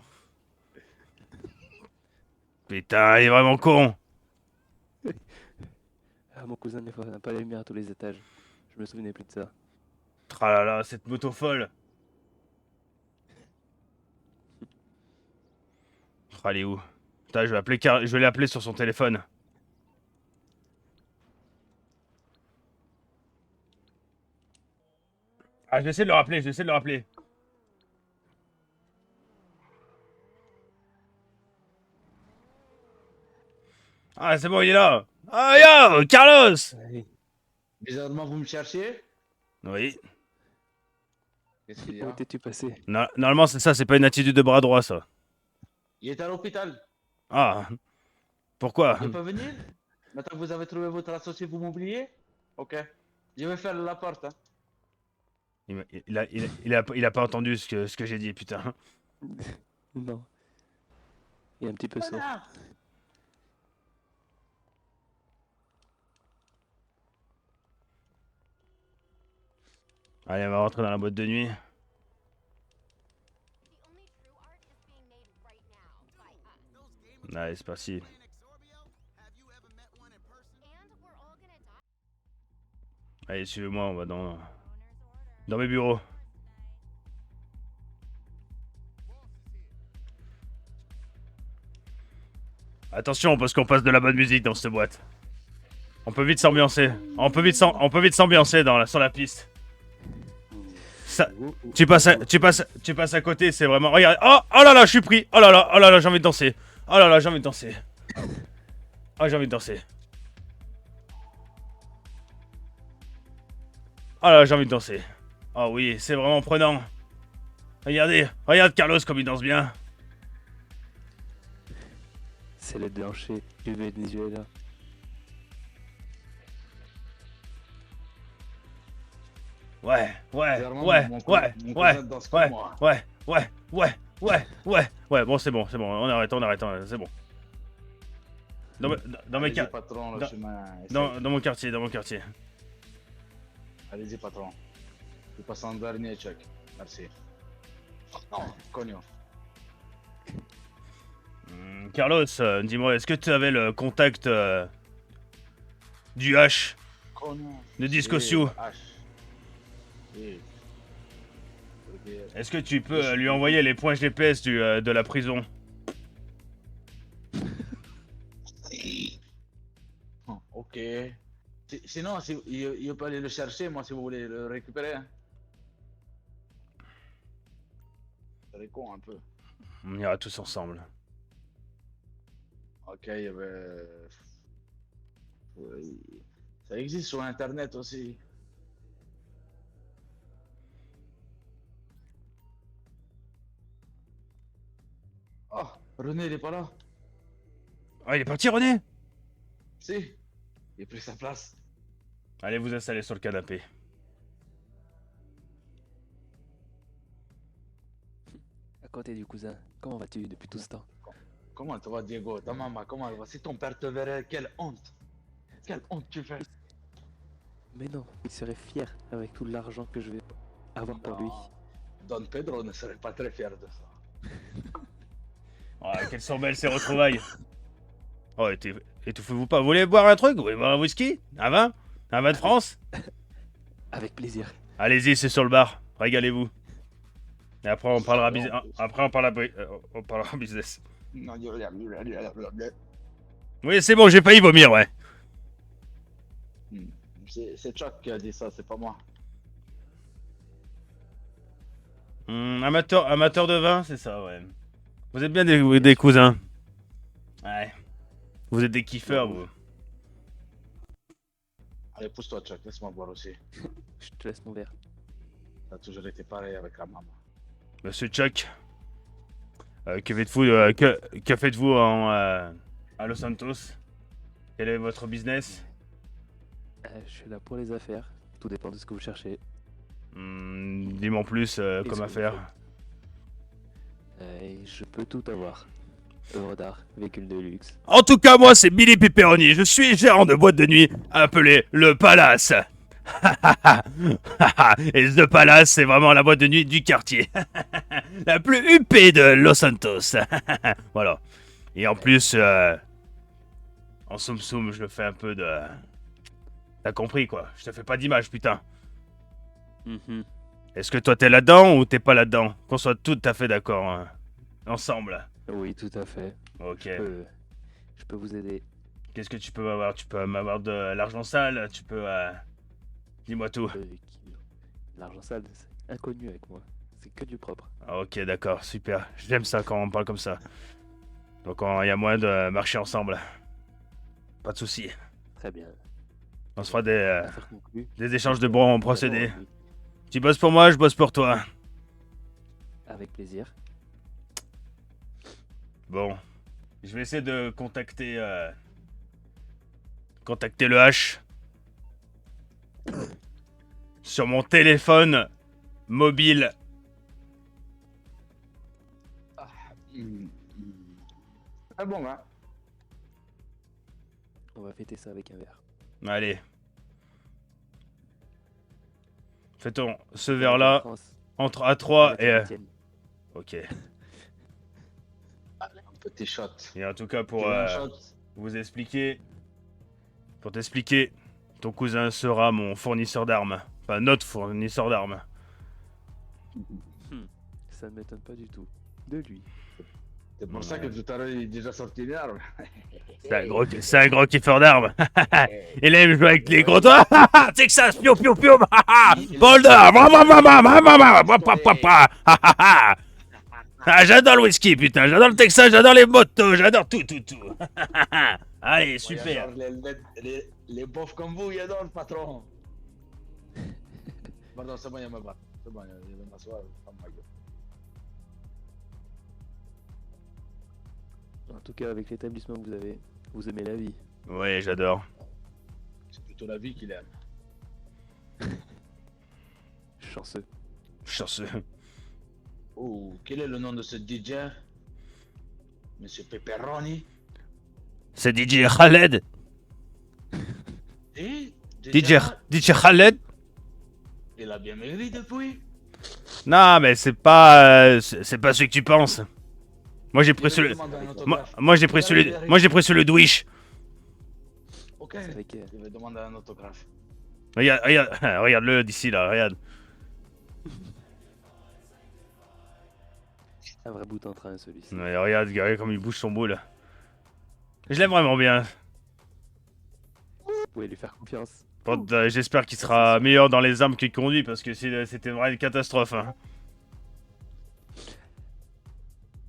Putain, il est vraiment con! Ah, mon cousin n'a pas la lumière à tous les étages. Je me souvenais plus de ça. Ah là là, cette moto folle! Ah, elle est où? Putain, je vais l'appeler sur son téléphone. Ah, je vais essayer de le rappeler, Ah, c'est bon, il est là. Ah, yo, Carlos. Allez. Bizarrement, vous me cherchiez? Oui. Qu'est-ce qu'il y Où a? étais-tu passé? Normalement, c'est ça, c'est pas une attitude de bras droit, ça. Il est à l'hôpital. Ah, pourquoi? Il peut venir? Maintenant que vous avez trouvé votre associé, vous m'oubliez? Ok. Je vais faire la porte. Hein. Il a pas entendu ce que j'ai dit, putain. Non. Il est un petit peu sourd. Connard! Allez, on va rentrer dans la boîte de nuit. Allez, c'est parti. Allez, suivez-moi, on va dans mes bureaux. Attention, parce qu'on passe de la bonne musique dans cette boîte. On peut vite s'ambiancer. On peut vite s'ambiancer sur la piste. Ça, tu passes à côté, c'est vraiment. Regarde. Oh là là, je suis pris. Oh là là, j'ai envie de danser. Oh là là, j'ai envie de danser. Oh, j'ai envie de danser. Oh là là, j'ai envie de danser. Oh oui, c'est vraiment prenant. Regardez, regarde Carlos comme il danse bien. C'est le déhanché du Venezuela. Ouais, Bizarrement, mon cousin danse comme moi. Ouais, bon, c'est bon, on arrête, c'est bon. Dans mes Allez-y, quar- patron, le dans- chemin. est dans safe. mon quartier. Allez-y, patron. Je passe en dernier, Chuck. Merci. Non, cognon. Carlos, dis-moi, est-ce que tu avais le contact du H, Cognon. de Disco Sioux? H. Oui. Ok. Est-ce que tu peux lui envoyer les points GPS de la prison? Ok. Sinon, il peut aller le chercher, moi, si vous voulez le récupérer. Hein. C'est con un peu. On ira tous ensemble. Ok, il y avait... Oui. Ça existe sur Internet aussi. Oh, René, il est pas là. Ah, il est parti, René? Si. Il a pris sa place. Allez vous installer sur le canapé. À côté du cousin. Comment vas-tu depuis tout ce temps? Comment tu vas, Diego? Ta maman, comment elle va? Si ton père te verrait, quelle honte! Quelle honte tu fais! Mais non, il serait fier avec tout l'argent que je vais avoir pour lui. Non, Don Pedro ne serait pas très fier de ça. Oh, quelles sont belles ces retrouvailles. Oh, étouffez-vous pas. Vous voulez boire un truc? Vous voulez boire un whisky? Un vin? Un vin de France? Avec plaisir. Allez-y, c'est sur le bar. Régalez-vous. Et après, on parlera, on parlera business. Oui, c'est bon, j'ai failli vomir, ouais. C'est Chuck qui a dit ça, c'est pas moi. Amateur de vin, c'est ça, ouais. Vous êtes bien des cousins. Ouais. Vous êtes des kiffeurs, vous. Allez, pousse-toi, Chuck, laisse-moi boire aussi. Je te laisse mon verre. Ça a toujours été pareil avec la maman. Monsieur Chuck, que faites-vous à Los Santos? Quel est votre business? Je suis là pour les affaires. Tout dépend de ce que vous cherchez. Dis-moi en plus comme que affaire. Je peux tout avoir. Œuvre d'art, véhicule de luxe. En tout cas, moi, c'est Billy Pepperoni. Je suis gérant de boîte de nuit appelée Le Palace. Et The Palace, c'est vraiment la boîte de nuit du quartier. La plus huppée de Los Santos. Voilà. Et en plus, en soum soum, je fais un peu de... T'as compris, quoi. Je te fais pas d'image, putain. Est-ce que toi, t'es là-dedans ou t'es pas là-dedans? Qu'on soit tout à fait d'accord hein, ensemble. Oui, tout à fait. Ok. Je peux vous aider. Qu'est-ce que tu peux m'avoir? Tu peux m'avoir de l'argent sale? Tu peux... Dis-moi tout. L'argent sale, c'est inconnu avec moi. C'est que du propre. Ok, d'accord, super. J'aime ça quand on parle comme ça. Donc il y a moyen de marcher ensemble. Pas de souci. Très bien. On se fera Affaire conclue. des échanges de bons procédés. D'abord, Tu bosses pour moi, je bosse pour toi. avec plaisir. Bon. Je vais essayer de contacter... contacter le H. Sur mon téléphone mobile. Très bon, hein. On va fêter ça avec un verre. Allez. Fais-toi ce verre-là France, entre à 3 avec et... la tienne. Ok. Allez, un petit shot. Et en tout cas, pour Tu veux un shot? vous expliquer... Pour t'expliquer, ton cousin sera mon fournisseur d'armes. Enfin, notre fournisseur d'armes. Ça ne m'étonne pas du tout. De lui. C'est pour ça que tout à l'heure, il est déjà sorti une arme. C'est un gros kiffeur d'armes. Il aime jouer avec les gros doigts. Texas, piou piou piou. Boulder. Ah, j'adore le whisky, putain. J'adore le Texas, j'adore les motos, j'adore tout. Allez, super. Les bofs comme vous, il adore le patron. Pardon, c'est bon, il y a ma barre. C'est bon, il va m'asseoir. En tout cas, avec l'établissement que vous avez, vous aimez la vie. Oui, j'adore. C'est plutôt la vie qu'il aime. Chanceux. Chanceux. Oh, quel est le nom de ce DJ? Monsieur Pepperoni? C'est DJ Khaled. Et DJ Khaled. Il a bien maigri depuis. Non, mais c'est pas ce que tu penses. Moi j'ai pris Je vais celui. demander un autographe. Moi j'ai pris celui de Wish. Ok, C'est avec, je vais demander un autographe. Regarde-le d'ici là, regarde. un vrai bout en train, celui-ci. Ouais, regarde comme il bouge son boule. Je l'aime vraiment bien. Vous pouvez lui faire confiance. J'espère qu'il sera meilleur dans les armes qu'il conduit parce que c'était vraiment une catastrophe. Hein.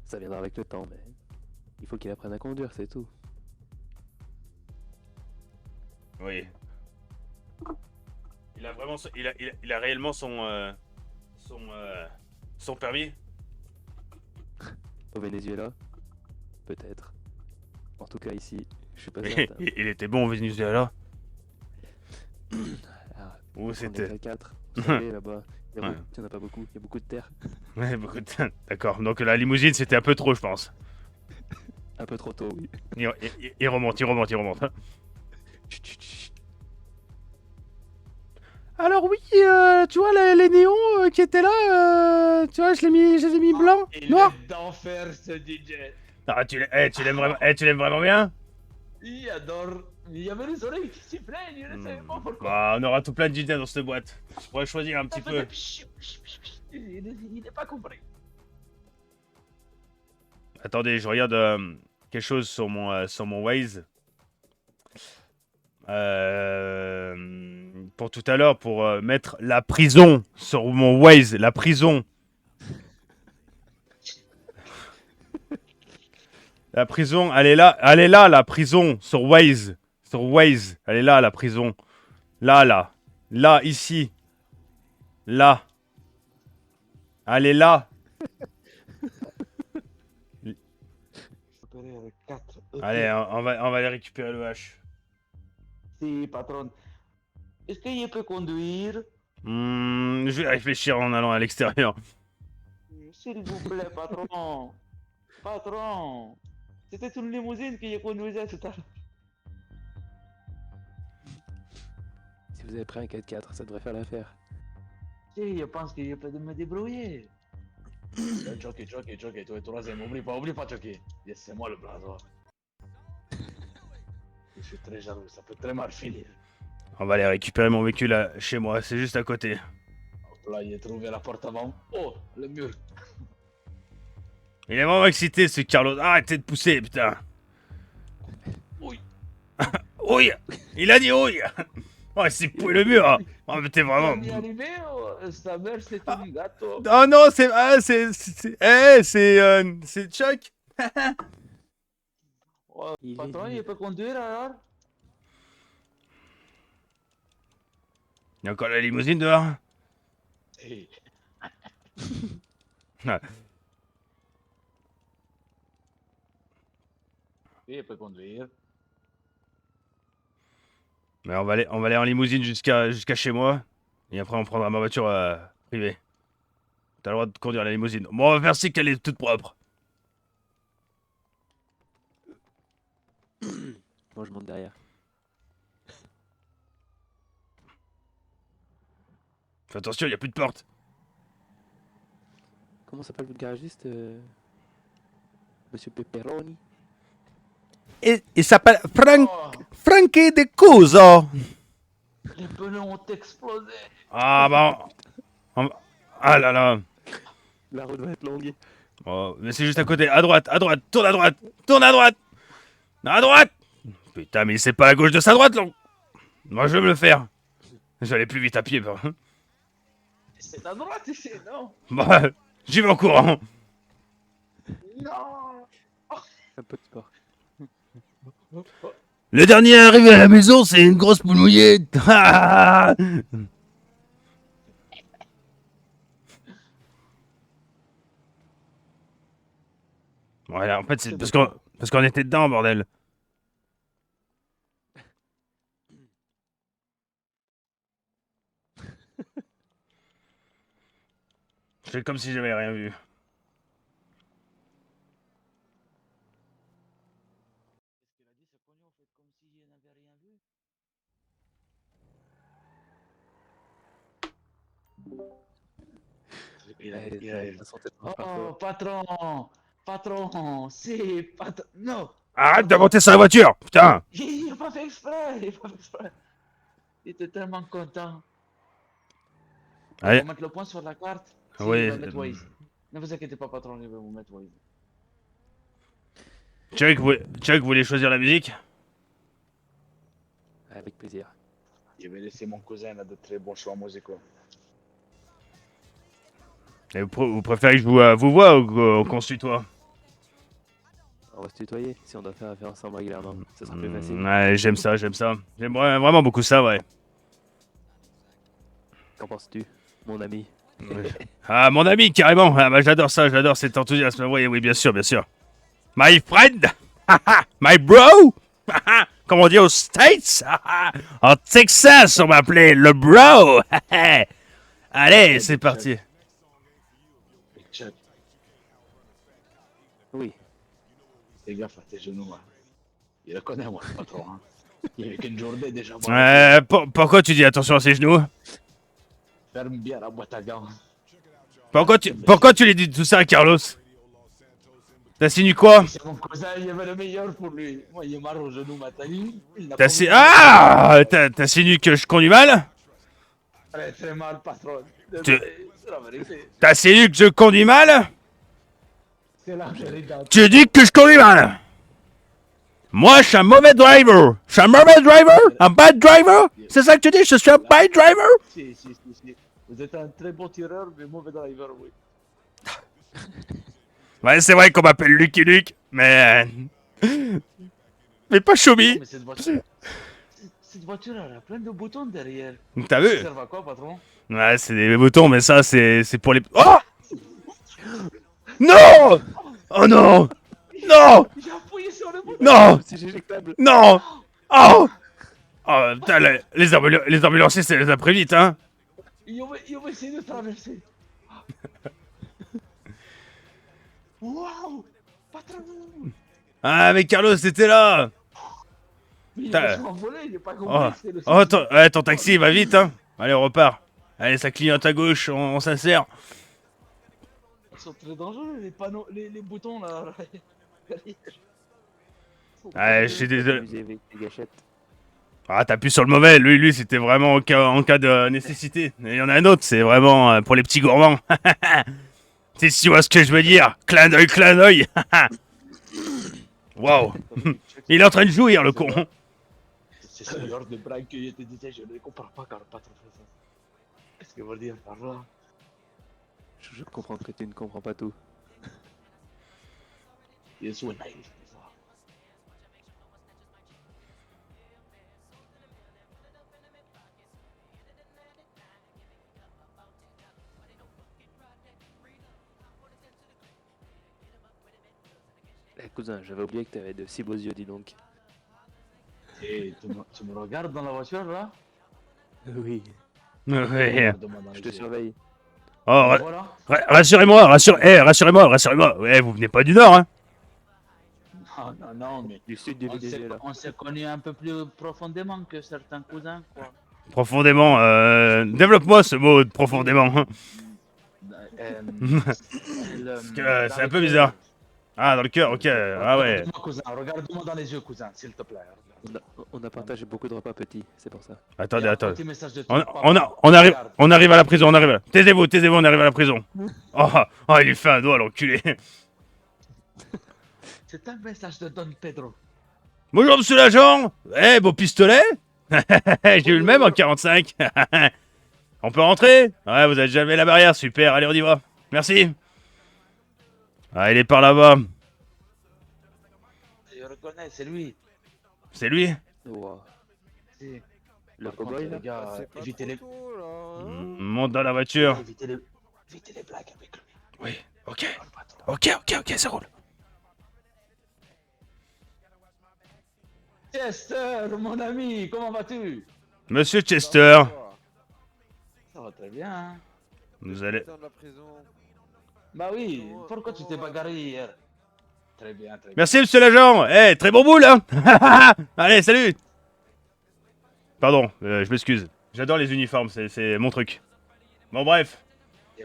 Ça viendra avec le temps, mais il faut qu'il apprenne à conduire, c'est tout. Oui. Il a vraiment, il a réellement son permis. Au Venezuela, peut-être. En tout cas ici, je suis pas certain. Il était bon au Venezuela. Ah, Où on c'était est 4. Vous savez, là-bas, il Ouais. n'y en a pas beaucoup, il y a beaucoup de terre. Ouais, beaucoup de... D'accord. Donc la limousine c'était un peu trop, je pense. Un peu trop tôt, oui. Il remonte. Chut, chut, chut. Alors oui, tu vois les néons qui étaient là, tu vois, je les ai mis blancs, noirs. Il est d'enfer ce DJ. Ah, tu l'aimes vraiment bien. Il adore. Il y avait les oreilles qui sifflaient, il ne savait pas pourquoi. Bah, on aura tout plein de DJ dans cette boîte. Je pourrais choisir un petit Ça peu. faisait pshh, pshh, pshh, pshh. Il n'est pas compris. Attendez, je regarde quelque chose sur mon Waze. Pour tout à l'heure, pour mettre la prison sur mon Waze, la prison. La prison, elle est là, la prison, sur Waze. Sur Waze, elle est là, la prison. Là, ici. Là. Elle est là. Allez, on va aller récupérer le H. Si, patron. Est-ce qu'il peut conduire? Je vais réfléchir en allant à l'extérieur. S'il vous plaît, patron. Patron. C'était une limousine qui conduisait tout à l'heure. Si vous avez pris un 4x4, ça devrait faire l'affaire. Si, je pense qu'il peut me débrouiller. Jockey, toi es troisième. Oublie pas, Jockey. Yes, c'est moi le bras droit. Je suis très jaloux, ça peut très mal finir. On va aller récupérer mon véhicule chez moi, c'est juste à côté. Hop là, il a trouvé la porte avant. Oh, le mur. Il est vraiment excité ce Carlos. Arrêtez de pousser, putain. Oui. Oui. Il a dit oui. Oh, il s'est pouillé le mur. Oh, mais t'es vraiment... On est arrivé, sa mère c'est un gâteau. Oh non, c'est... c'est Chuck. Oh, Il est patron, libre. il peut conduire alors? Il y a encore la limousine dehors? Si. Ah. Oui, il peut conduire. Mais on va aller en limousine jusqu'à chez moi. Et après, on prendra ma voiture privée. T'as le droit de conduire la limousine. Bon, on va faire si qu'elle est toute propre. Moi, je monte derrière. Fais attention, il n'y a plus de porte. Comment s'appelle votre garagiste, Monsieur Pepperoni? Il s'appelle Oh, Frankie De Cuso. les pneus ont explosé. Ah, bah. Ah là là. La route va être longue. Oh, mais c'est juste à côté. À droite, tourne à droite, tourne à droite. À droite. Putain, mais c'est pas à gauche de sa droite, là. Moi, je vais me le faire. Je vais aller plus vite à pied, bah. C'est à droite ici, non? Bah, j'y vais en courant. Non. Un peu de sport. Le dernier arrivé à la maison, c'est une grosse poule mouillée. Ah. Voilà, en fait, c'est parce qu'on était dedans, bordel. Je fais comme si j'avais rien vu. Ça sentait trop parfois. Oh, patron. Patron. Si, patron. Non. Arrête de monter sur la voiture, putain. Il n'a pas fait exprès. Il a pas fait exprès. Il était tellement content. On Allez, va mettre le point sur la carte. Si, il oui. va mettre Waze. Ne vous inquiétez pas, patron, il va vous mettre Waze. Chuck voulait choisir la musique. Avec plaisir. Je vais laisser mon cousin a de très bons choix musicaux. Et vous préférez que je vous voie ou qu'on se tutoie? On va se tutoyer si on doit faire affaire ensemble régulièrement. Ça sera plus facile. Ouais, j'aime ça, j'aime ça. J'aime vraiment beaucoup ça, ouais. Qu'en penses-tu, mon ami? Ah, mon ami, carrément. Ah, bah, j'adore ça, j'adore cet enthousiasme. Oui, oui, bien sûr, bien sûr. My friend. My bro. Comme on dit aux States. En Texas, on m'appelait le bro. Allez, c'est parti. Big Chuck, Oui. fais gaffe à tes genoux. Hein. Il le connaît, moi, le patron. Hein. Il n'y a qu'une journée déjà. Bon, Pourquoi tu dis attention à ses genoux? ferme bien la boîte à gants. Pourquoi tu lui dis tout ça à Carlos? T'insinues quoi? C'est mon cousin, il avait le meilleur pour lui. Moi, il est marre aux genoux, Matali. Il n'a pas T'insinues... voulu- Ah! T'insinues que je conduis mal? Très, très mal, patron. Tu- Désolé, c'est la vérité. T'insinues que je conduis mal? C'est la vérité. Tu dis que je conduis mal? Moi, je suis un mauvais driver. Je suis un mauvais driver? Un bad driver? C'est ça que tu dis? Je suis un bad driver? Si, si, si, si. Vous êtes un très bon tireur, mais mauvais driver, oui. Ouais, c'est vrai qu'on m'appelle Lucky Luke, mais... Mais pas Non, Choumi. mais cette voiture, elle a plein de boutons derrière. T'as Ça vu? sert à quoi, patron? Ouais, c'est des boutons, mais ça, c'est pour les... Oh! Non! Oh non! Non! J'ai appuyé sur le bouton. Non! C'est éjectable. Non! Oh! Oh, putain, les ambulanciers, c'est les après vite, hein? Il va essayer de traverser. Waouh! Patron! Ah, mais Carlos, t'étais là! Mais il Putain. va s'envoler, il n'est pas compris. Oh, c'est le oh ton taxi, va vite, hein? Allez, on repart. Allez, ça clignote à gauche, on s'insère. Ils sont très dangereux, les panneaux, les boutons là. Ah, je suis désolé. Amusé avec les gâchettes. Ah, t'appuies sur le mauvais. Lui, c'était vraiment en cas de nécessité. Et il y en a un autre, c'est vraiment pour les petits gourmands. Si tu vois ce que je veux dire. Clin d'œil, clin d'œil. Waouh. Il est en train de jouir, le con. C'est ce genre de blague que je te disais, je ne les comprends pas quand le patron fait ça. Qu'est-ce que veut dire par là? Je comprends que tu ne comprends pas tout. Il est sous naïf, des fois. Eh, cousin, j'avais oublié que t'avais de si beaux yeux, dis donc. Et tu me regardes dans la voiture là? Oui, Ouais. Regarde-moi dans je les te yeux. surveille. Oh, Me voilà? rassurez-moi, rassurez-moi. Ouais, vous venez pas du Nord, hein. Non, non, non, mais Du sud du Venezuela. on s'est connus un peu plus profondément que certains cousins, quoi. Profondément, développe-moi ce mot, profondément. C'est un peu bizarre. Ah, dans le cœur, ok. Ah ouais. Regarde-moi, cousin, regarde-moi dans les yeux, cousin, s'il te plaît. Regarde. On a partagé beaucoup de repas petits, c'est pour ça. Attendez, Et un attendez. petit message de On, ton papa. on arrive à la prison, on arrive. Taisez-vous, on arrive à la prison. Oh, oh, il lui fait un doigt, l'enculé. C'est un message de Don Pedro. Bonjour, monsieur l'agent. Eh, beau pistolet. J'ai eu le même en 45. On peut rentrer? Ouais, vous avez déjà levé la barrière, super. Allez, on y va. Merci. Ah, il est par là-bas. Je reconnais, c'est lui. C'est lui? Wow. C'est- Le Par contre, cowboy là? les gars, C'est pas évitez les... trop tôt, là, hein. Monte dans la voiture. évitez les blagues avec lui. Oui, ok. Parle pas trop. Ok, ça roule. Chester, mon ami, comment vas-tu? Monsieur Chester, Ça va très bien. Hein? vous allez... Putain de la prison. Bah oui, pourquoi tu t'es bagarré hier? Très bien, très bien. Merci, monsieur l'agent. Eh, très bon boule, hein. Allez, salut. Pardon, je m'excuse. J'adore les uniformes, c'est mon truc. Bon, bref. Je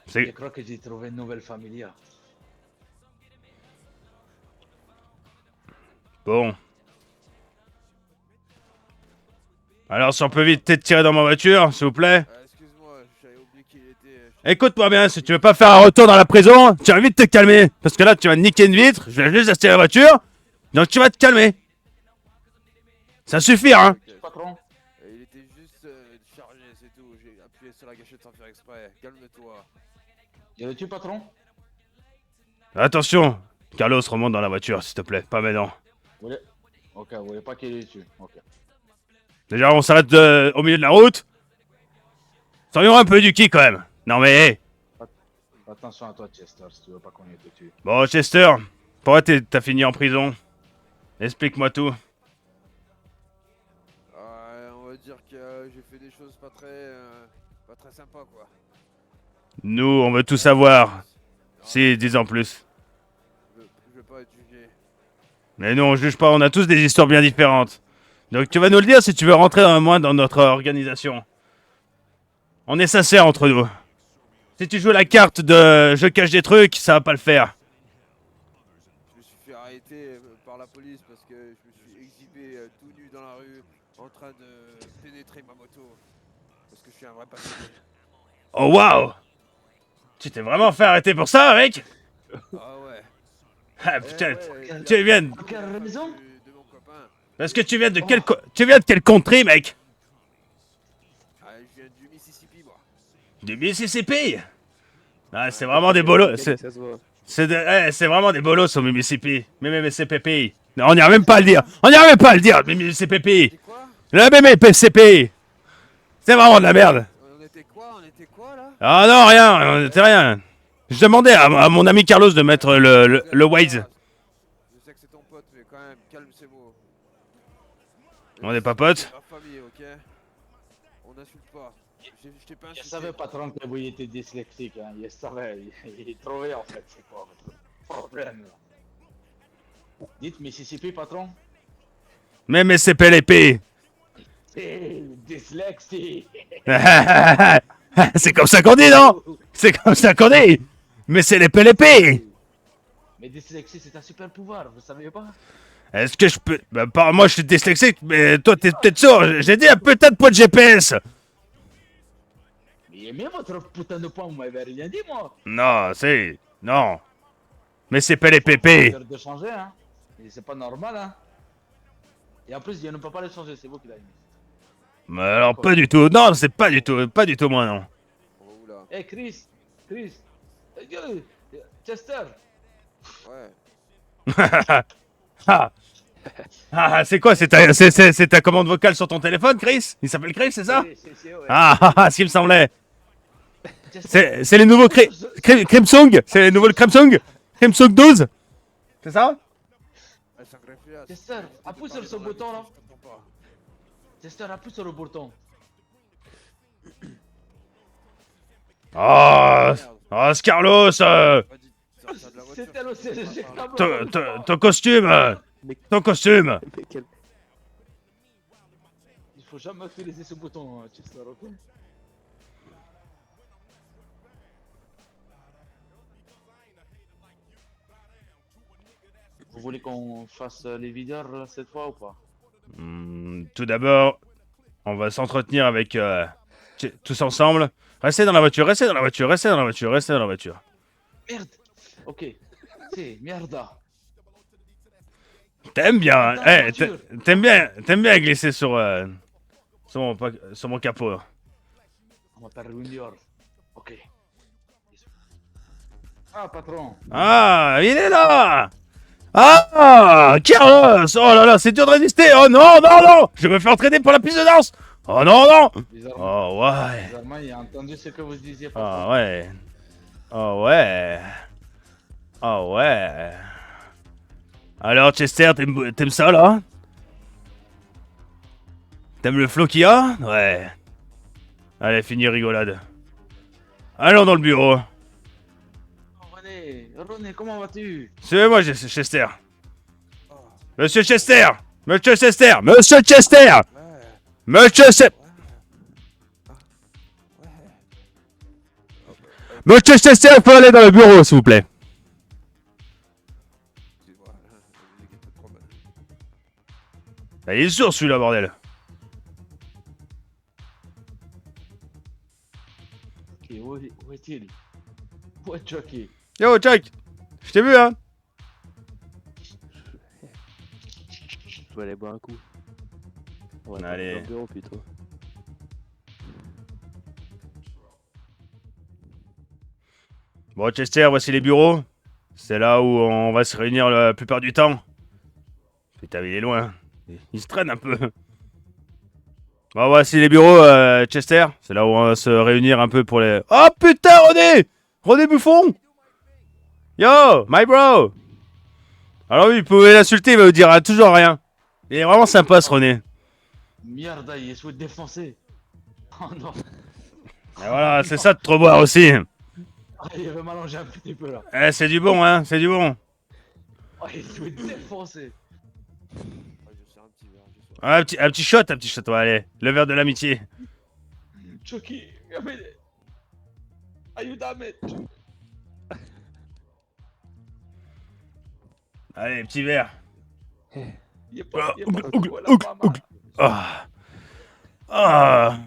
C'est... crois que j'ai trouvé une nouvelle familia. Bon. Alors, si on peut vite peut-être tirer dans ma voiture, s'il vous plaît. Excuse-moi, j'avais oublié qu'il était. Écoute-moi bien, si tu veux pas faire un retour dans la prison, tu vas vite te calmer. Parce que là, tu vas niquer une vitre, je vais juste acheter la voiture. Donc, tu vas te calmer. Ça suffit, hein. Patron, Il était juste chargé, c'est tout. J'ai appuyé sur la gâchette sans faire exprès. Calme-toi. y a-tu patron? Attention, Carlos, remonte dans la voiture, s'il te plaît. Pas maintenant. Vous voulez... Ok, vous voulez pas qu'il est dessus. Ok. Déjà, on s'arrête au milieu de la route. Soyons un peu du qui, quand même. Non, mais, hé. Attention à toi, Chester, si tu veux pas qu'on te tue. Bon, Chester, pourquoi t'as fini en prison? Explique-moi tout. On va dire que j'ai fait des choses pas très sympas, quoi. Nous, on veut tout savoir. Non, Si, dis en plus. je veux pas être jugé. Mais nous, on juge pas, on a tous des histoires bien différentes. Donc tu vas nous le dire si tu veux rentrer un moins dans notre organisation. On est sincères entre nous. Si tu joues la carte de je cache des trucs, ça va pas le faire. Je me suis fait arrêter par la police parce que je me suis exhibé tout nu dans la rue en train de pénétrer ma moto. Parce que je suis un vrai passionné. Oh waouh! Tu t'es vraiment fait arrêter pour ça, mec? Ah ouais. Ah putain, Ouais, tu viens de... Pour quelle raison? de mon copain. Parce que tu viens de quel... Tu viens de quelle contrée, mec? Ah, je viens du Mississippi, moi. Du Mississippi? Ah, c'est vraiment des bolos. Ça se voit. C'est vraiment des bolos au Mississippi. Mississippi. Non, on n'y arrive même pas à le dire. On n'y arrive même pas à le dire, Mississippi. C'est quoi? Le Mississippi. C'est vraiment de la merde. On était quoi là? Ah non, rien, on était rien. Je demandais à mon ami Carlos de mettre le Waze. Je sais que c'est ton pote, mais quand même, calme ses mots. On n'est pas potes. Ma famille, ok? On n'insulte pas. Je t'ai pas Je insulté. savais, patron, que vous étiez dyslexique. Hein. Je savais, il trouvait en fait. C'est quoi votre problème là? Dites Mississippi, patron? Même SPLP. C'est dyslexie. C'est comme ça qu'on dit, non? C'est comme ça qu'on dit. Mais c'est les PLP. Mais dyslexie, c'est un super pouvoir, vous savez pas? Est-ce que je peux... Bah, moi, je suis dyslexique, mais toi, t'es peut-être sourd. J'ai dit un putain de point de GPS. Mais aimez votre putain de poing, vous m'avez rien dit, moi. Non, c'est... Non. Mais c'est PLPP. Faut de changer, hein. Et c'est pas normal, hein. Et en plus, je ne peux pas le changer, c'est vous qui l'avez mis. Mais alors, pas du tout. Non, c'est pas du tout moi, non. Oh, oula. Eh, Chris, Chester, Ouais. Ah, c'est quoi? C'est ta commande vocale sur ton téléphone, Chris? Il s'appelle Chris, c'est ça? c'est ouais. Ce qu'il me semblait. Chester, C'est les nouveaux Crimsung? C'est les nouveaux Crimsung? Crimsung 12? C'est ça? Elles sont greffées là. Chester, appuie sur ce bouton là. Chester, appuie sur le bouton. Oh, oh Scarlos, Vas-y, sors de la voiture. C'était le CG. ton costume, ton costume. Mais quel... Il faut jamais utiliser ce bouton, Chester, ok? Vous voulez qu'on fasse les videurs là, cette fois ou pas? Tout d'abord, on va s'entretenir avec tous ensemble. Restez dans la voiture, restez dans la voiture, restez dans la voiture, restez dans la voiture. Merde. Ok. C'est merda. T'aimes bien, hein? Dans la voiture. T'aimes bien glisser sur mon capot. On m'appelle Windior. Ok. Ah, patron. Ah, il est là! Ah, Carlos! Oh là là, c'est dur de résister! Oh non, non, non! Je me fais entraîner pour la piste de danse! Oh non, non! Bizarrement, Oh ouais! bizarrement, il a entendu ce que vous disiez, Ah patron. ouais! Oh ouais! Oh ouais! Alors Chester, t'aimes ça là? T'aimes le flow qu'il y a? Ouais. Allez, fini rigolade. Allons dans le bureau. René, comment vas-tu? Suivez-moi, Chester. Monsieur Chester! Monsieur Chester! Monsieur Chester! Ouais, Monsieur Chester! ouais. Monsieur Chester, il faut aller dans le bureau, s'il vous plaît. Excuse-moi, j'ai un peu trop mal. Ah, il est sourd celui-là, bordel. Ok, où est-il? Où est Chucky? Yo, Chuck! Je t'ai vu, hein? Je dois aller boire un coup. On va Allez. dans le bureau plutôt. Bon, Chester, voici les bureaux. C'est là où on va se réunir la plupart du temps. Putain, il est loin. Il se traîne un peu. Bon, voici les bureaux, Chester. C'est là où on va se réunir un peu pour les... Oh putain, René! René Buffon! Yo, my bro! Alors oui, vous pouvez l'insulter, il va vous dire toujours rien. Il est vraiment sympa, ce René. Merde, il est souhaité défoncer. Oh non. Et voilà, c'est ça de trop boire aussi. Ah, il veut m'allonger un petit peu là. Eh, c'est du bon, hein, c'est du bon. Oh, il est souhaité défoncer. Ouais, je sers un petit verre, je sers. Un petit shot, ouais, allez. Le verre de l'amitié. Chucky, ayúdame. Allez, petit verre. Il est pas Ougle, voilà, ougle, maman. ougle. Ah. Ah.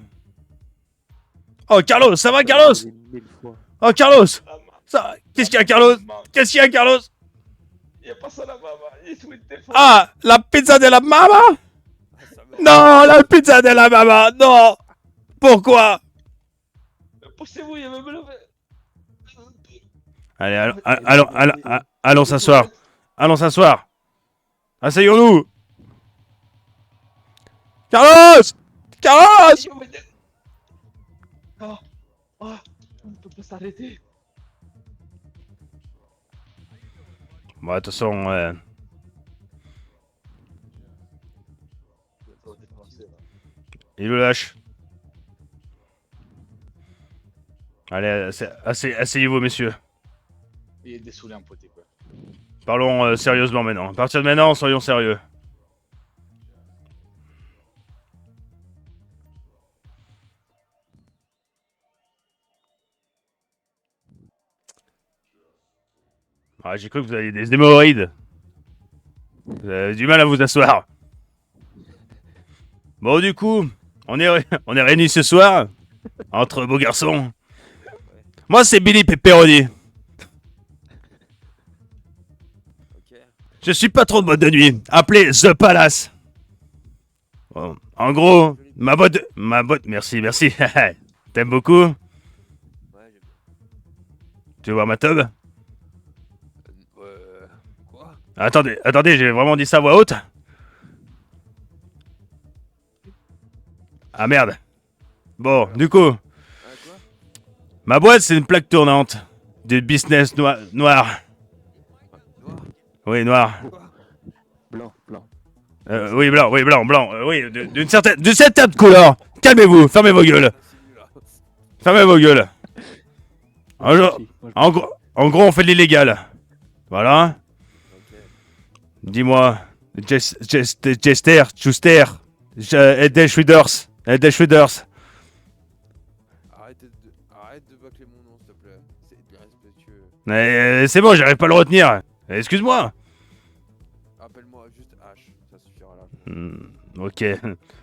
Oh, Carlos, ça va, Carlos? J'ai dit 1000 fois. Oh, Carlos! Maman, Ça... Qu'est-ce qu'il y a, Carlos? maman. Qu'est-ce qu'il y a, Carlos? Il est pas ça la maman, il est souhaité défoncer. Ah, la pizza de la mama? Ah, ça merde. Non, la pizza de la mama, non! Pourquoi? Poussez-vous, il veut me lever. Allez, allons s'asseoir. Allons s'asseoir. Asseyons-nous. Carlos! Carlos! Oh, oh, on ne peut pas s'arrêter. Bon, de toute façon, il le lâche. Allez, asseyez-vous, messieurs. Il est dessoulé un petit peu. Parlons sérieusement maintenant. À partir de maintenant, soyons sérieux. Ah, j'ai cru que vous aviez des hémorroïdes. Vous avez du mal à vous asseoir. Bon, du coup, on est réunis ce soir, entre beaux garçons. Moi, c'est Billy Pepperoni. Ok. Je suis patron de boîte de nuit, appelé The Palace. Bon, en gros, ma boîte... Merci. T'aimes beaucoup? Ouais, j'aime bien. Tu veux voir ma tub? Quoi? Attendez, j'ai vraiment dit ça à voix haute? Ah merde. Bon, du coup, Ah, quoi? ma boîte, c'est une plaque tournante. Du business noir. Noir? Oui, noir. Quoi? Blanc, blanc. Oui, blanc, oui, blanc, blanc. Oui, d'une certaine couleur. Calmez-vous, fermez vos gueules. Insinue, là. Fermez vos gueules. Moi, je En, me gros- fie, moi, je me en fie. gros, en gros, on fait de l'illégal. Voilà. Ok. Dis-moi, Jester, Schuster, Edelschwiders, Edelschwiders. Arrête de bâcler mon nom, s'il te plaît. C'est irrespectueux. Mais c'est bon, j'arrive pas à le retenir. Excuse-moi. Appelle-moi juste H, ça suffira largement. Ok.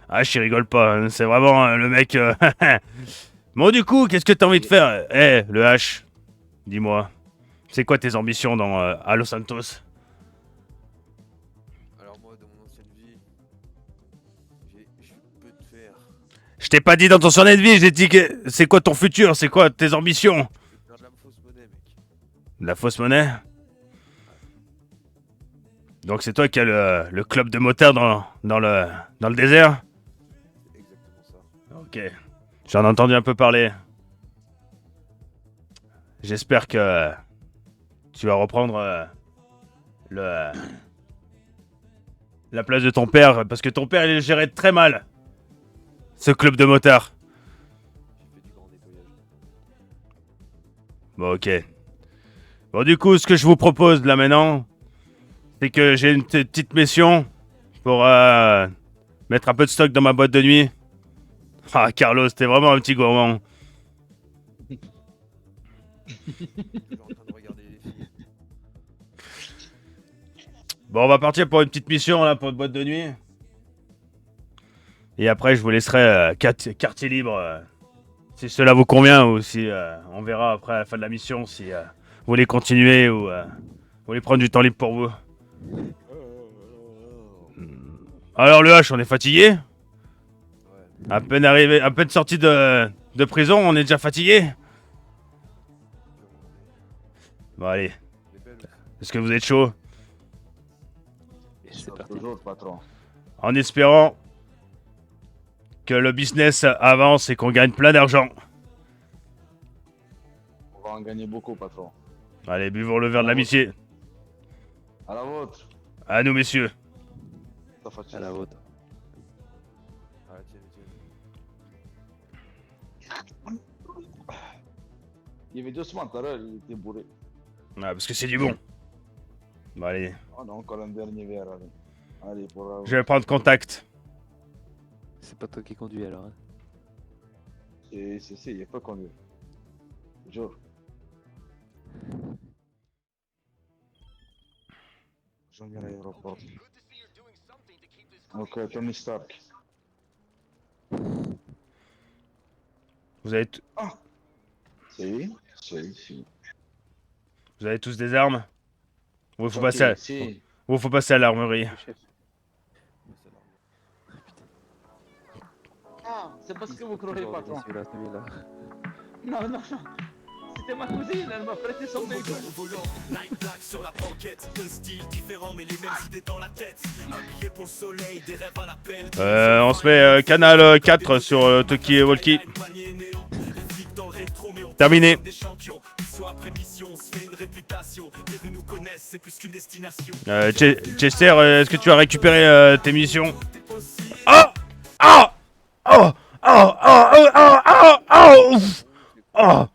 Ah, je rigole pas. Hein. C'est vraiment le mec. Bon, du coup, qu'est-ce que t'as envie de faire? Eh, le H. Dis-moi. C'est quoi tes ambitions dans à Los Santos? Alors moi, dans mon ancienne vie, je peux te faire. Je t'ai pas dit dans ton sonnet de vie, j'ai dit que c'est quoi ton futur? C'est quoi tes ambitions? Je peux te faire de la fausse monnaie, mec. De la fausse monnaie? Donc c'est toi qui as le club de motards dans le désert? C'est exactement ça. Ok. J'en ai entendu un peu parler. J'espère que tu vas reprendre la place de ton père, parce que ton père il gérait très mal ce club de motards. J'ai fait du grand nettoyage. Bon, ok. Bon, du coup, ce que je vous propose là maintenant, c'est que j'ai une petite mission pour mettre un peu de stock dans ma boîte de nuit. Ah, Carlos, t'es vraiment un petit gourmand. Toujours en train de regarder les filles. Bon, on va partir pour une petite mission là, pour une boîte de nuit. Et après, je vous laisserai quartier libre. Si cela vous convient ou si on verra après à la fin de la mission si vous voulez continuer ou vous voulez prendre du temps libre pour vous. Alors le H, on est fatigué? Ouais. À peine arrivé, à peine sorti de prison, on est déjà fatigué? Bon allez, Les belles aussi. est-ce que vous êtes chaud? Et c'est parti. Toujours, patron. En espérant que le business avance et qu'on gagne plein d'argent. On va en gagner beaucoup, patron. Allez, buvons le verre de l'amitié. À la vôtre. À nous messieurs. Ça fatigue. À la vôtre. Ah, tiens, tiens. Il y avait doucement tout à l'heure, il était bourré. Ah, parce que c'est du bon. Bon allez, Oh non, encore un dernier verre. Allez, allez pour la... je vais prendre contact. C'est pas toi qui conduis alors. Hein. C'est, il n'y a pas conduire. Jure. J'en viens à l'aéroport. Ok, Tony Stark. Vous avez, Si. vous avez tous des armes? Vous faut Ok, passer à, si. faut passer à l'armerie. Le chef. Ah, c'est parce que vous croyez, Toujours patron. celui-là. Non, non. C'était ma cousine, elle m'a prêté son véhicule. Au volant, Nike Black sur la banquette. Un style différent mais les mêmes idées dans la tête. Un billet pour le soleil, des rêves à l'appel. On se met canal 4 sur Toki et Walkie. Terminé. Chester, est-ce que tu as récupéré tes missions? Ah! Ah! Oh! Oh! Oh! Oh! Oh! Oh! Oh! Ouf! Oh!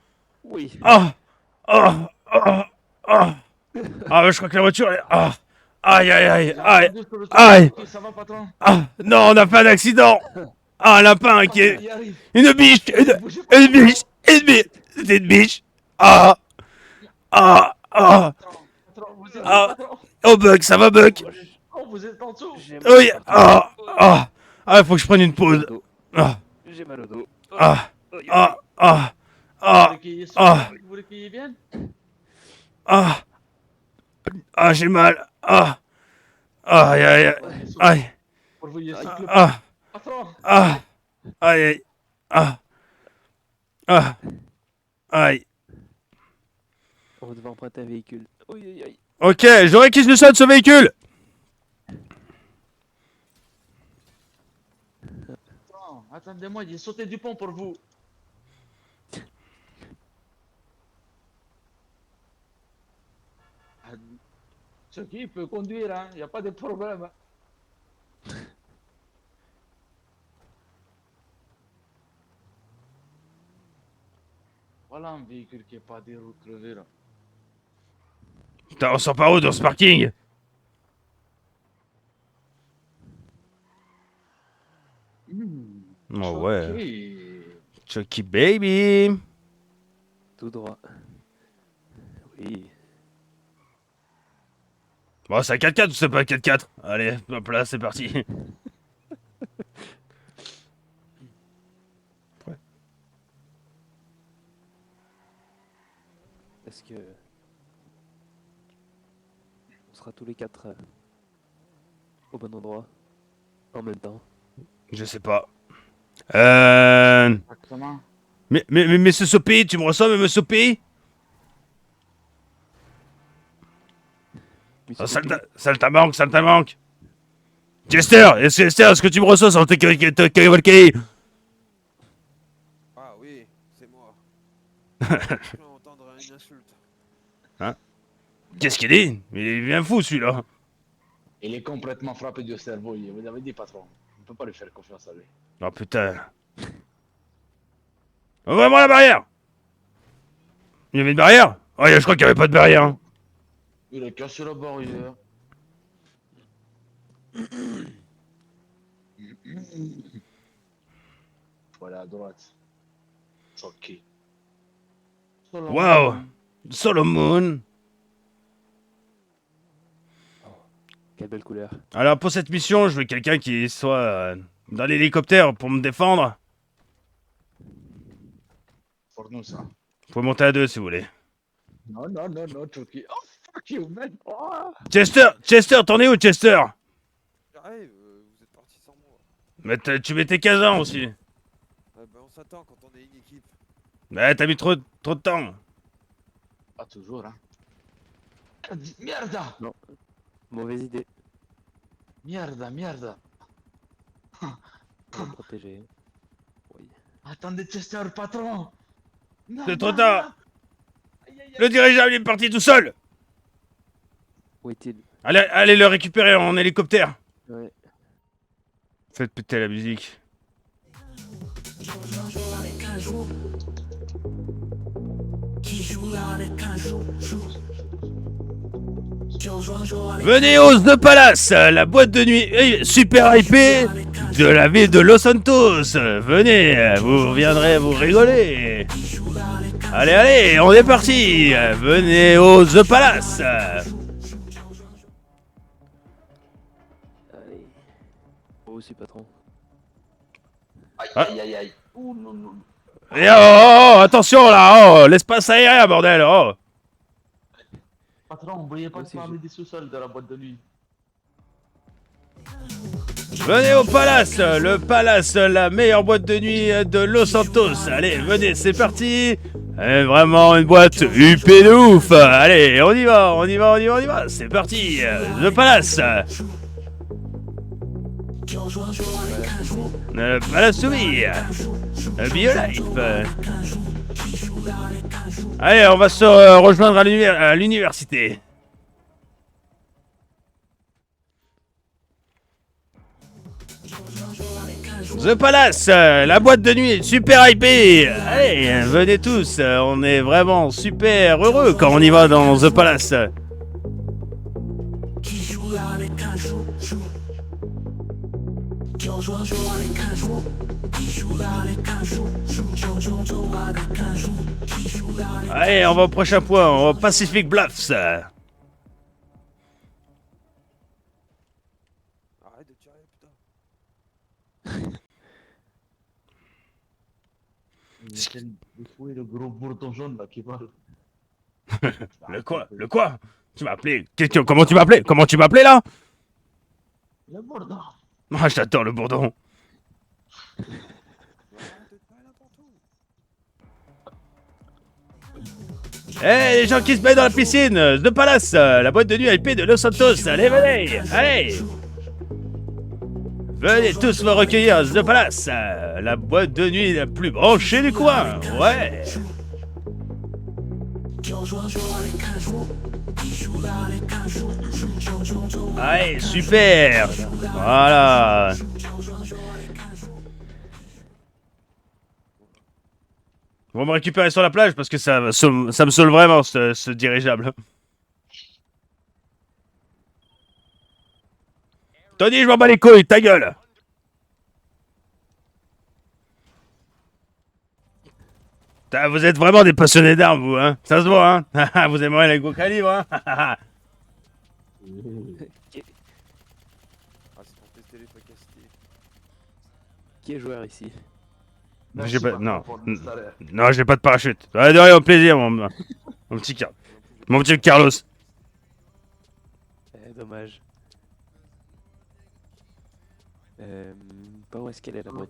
Oui. Ah! Ah! Ah! Ah! Ah, je crois que la voiture, elle... Ah! Aïe, aïe, aïe, aïe! Aïe! Ça va, patron? Ah! Non, on a fait un accident! Ah, un lapin qui est... Il arrive. Une biche! Une biche! Une biche! C'est une biche! Ah! Ah! Ah! Patron, vous êtes Ah. patron. Oh, Buck, ça va, Buck? Oh, vous êtes en dessous. J'ai mal Oui! au dos. Ah! Ah! Ah, faut que je prenne une pause. Ah! J'ai mal au dos. Ah! Aïe, aïe. Ah! Ah! Vous Ah! voulez qu'il y ait Ah. Vous voulez qu'il y vienne? Ah! Ah, j'ai mal! Ah! Aïe, aïe, aïe! Aïe! Pour vous y cycle. Ah! Patron. Ah! Aïe, aïe! Ah! Ah! Aïe! On devait emprunter un véhicule. Aïe, aïe, aïe. Ok, je réquisitionne de ce véhicule! Patron, attendez-moi, il est sauté du pont pour vous. Ah, Chucky peut conduire, hein, y a pas de problème. Voilà un véhicule qui est pas des roues crevées là. Putain, on sort par où dans ce parking? Oh ouais. Chucky. Chucky baby. Tout droit. Oui. Bon, c'est un 4x4 ou c'est pas un 4x4? Allez, hop là, c'est parti. Est-ce que... On sera tous les quatre au bon endroit en même temps? Je sais pas. Exactement. Mais ce Sopi, tu me reçois, mais Sopi? Monsieur Oh, Poupée, saltamanque. Chester, est-ce que tu me reçois sans tes Valkyrie? Ah oui, c'est moi. Je peux entendre une insulte. Qu'est-ce qu'il dit? Il est bien fou celui-là. Il est complètement frappé du cerveau, il vous avait dit patron. On peut pas lui faire confiance à lui. Oh putain. Ouvre-moi la barrière! Il y avait une barrière? Oh, je crois qu'il y avait pas de barrière. Hein. Il a cassé la barrière. Voilà à droite. Chucky. Waouh! Solomon! quelle belle couleur. Alors pour cette mission, je veux quelqu'un qui soit dans l'hélicoptère pour me défendre. Pour nous ça. Vous pouvez monter à deux si vous voulez. Non, Chucky. Oh, fuck you, man. Oh. Chester, t'en es où Chester? J'arrive, vous êtes parti sans moi. Mais tu mettais 15 ans aussi. Ah ben on s'attend quand on est une équipe. Mais t'as mis trop de temps. Pas toujours, hein. Merde. Mauvaise idée. Merde. On va le protéger. Oui. Attendez, Chester, patron. Non, C'est trop non, tard. non. Aïe, aïe, aïe. Le dirigeable il est parti tout seul. Où est-il? Allez le récupérer en hélicoptère. Ouais. Faites péter la musique. Venez au The Palace, la boîte de nuit super hypée de la ville de Los Santos. Venez, vous reviendrez, vous rigolez. Allez, on est parti. Venez au The Palace. Allez. Moi aussi, patron. Aïe. Ouh, non. Et oh, attention là, l'espace aérien, bordel. Oh. Patron, n'oubliez pas de Aussi, parler des sous-sols de la boîte de nuit. Venez au Palace, le Palace, la meilleure boîte de nuit de Los Santos. Allez, venez, c'est parti. Vraiment une boîte huppée de ouf. Allez, on y va. C'est parti, le Palace. Le Palace oui. BioLife. Allez, on va se rejoindre à l'université. The Palace, la boîte de nuit super hypée. Allez, venez tous, on est vraiment super heureux quand on y va dans The Palace. Allez, on va au prochain point, on va Pacific Bluffs. Arrête de tirer, putain. Où est le gros bourdon jaune là qui parle? Le quoi? Tu m'as appelé? Comment tu m'as appelé? Comment tu m'as appelé là? Le bourdon. Ah, j'adore le bourdon. Arrête de te parler n'importe où. Les gens qui se baignent dans la piscine, The Palace, la boîte de nuit IP de Los Santos. Allez, allez. Venez tous me recueillir, The Palace, la boîte de nuit la plus branchée du coin. Ouais. Allez, super. Voilà. Vous me récupérez sur la plage parce que ça me saoule vraiment ce dirigeable. Tony, je m'en bats les couilles, ta gueule. Putain, vous êtes vraiment des passionnés d'armes, vous, hein. Ça se voit, hein. Vous aimeriez les gros calibres, hein. Ah, c'est pour tester l'efficacité. Qui est joueur ici? J'ai pas, non, pour le salaire. non, j'ai pas de parachute. De rien, au plaisir, mon petit Carlos. Dommage. Pas où est-ce qu'elle est la boîte?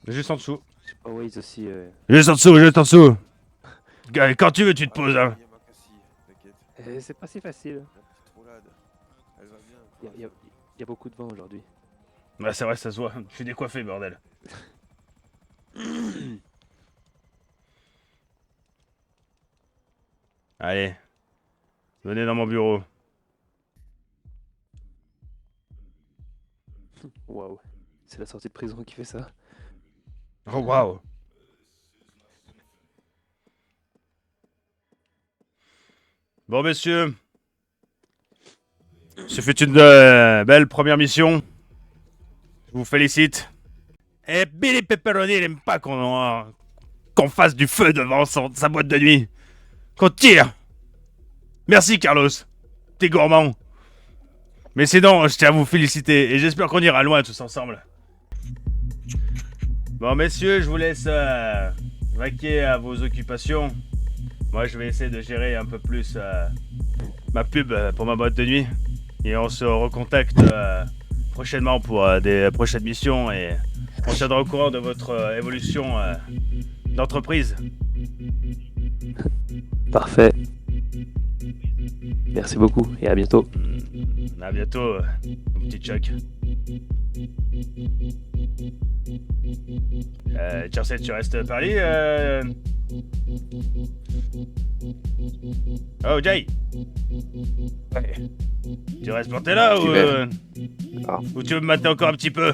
Juste en dessous. Je sais pas, Waze aussi. Juste en dessous, juste en dessous. Quand tu veux, tu te poses, hein. Yamakasi, t'inquiète. C'est pas si facile. La petite roulade. Elle va bien. Il y a beaucoup de vent aujourd'hui. Bah, c'est vrai, ça se voit. Je suis décoiffé, bordel. Allez. Venez dans mon bureau. Waouh. C'est la sortie de prison qui fait ça. Oh, waouh. Bon, messieurs. Ce fut une belle première mission. Je vous félicite. Et Billy Pepperoni n'aime pas qu'on fasse du feu devant sa boîte de nuit. Qu'on tire. Merci, Carlos. T'es gourmand. Mais sinon, je tiens à vous féliciter. Et j'espère qu'on ira loin tous ensemble. Bon, messieurs, je vous laisse vaquer à vos occupations. Moi, je vais essayer de gérer un peu plus ma pub pour ma boîte de nuit. Et on se recontacte prochainement pour des prochaines missions. Et on tiendra au courant de votre évolution d'entreprise. Parfait. Merci beaucoup et à bientôt. À bientôt, mon petit Chuck. Chelsea, tu restes par là Oh, Jay. Ouais. Tu restes planté là Tu ou, veux. ou tu veux me mater encore un petit peu?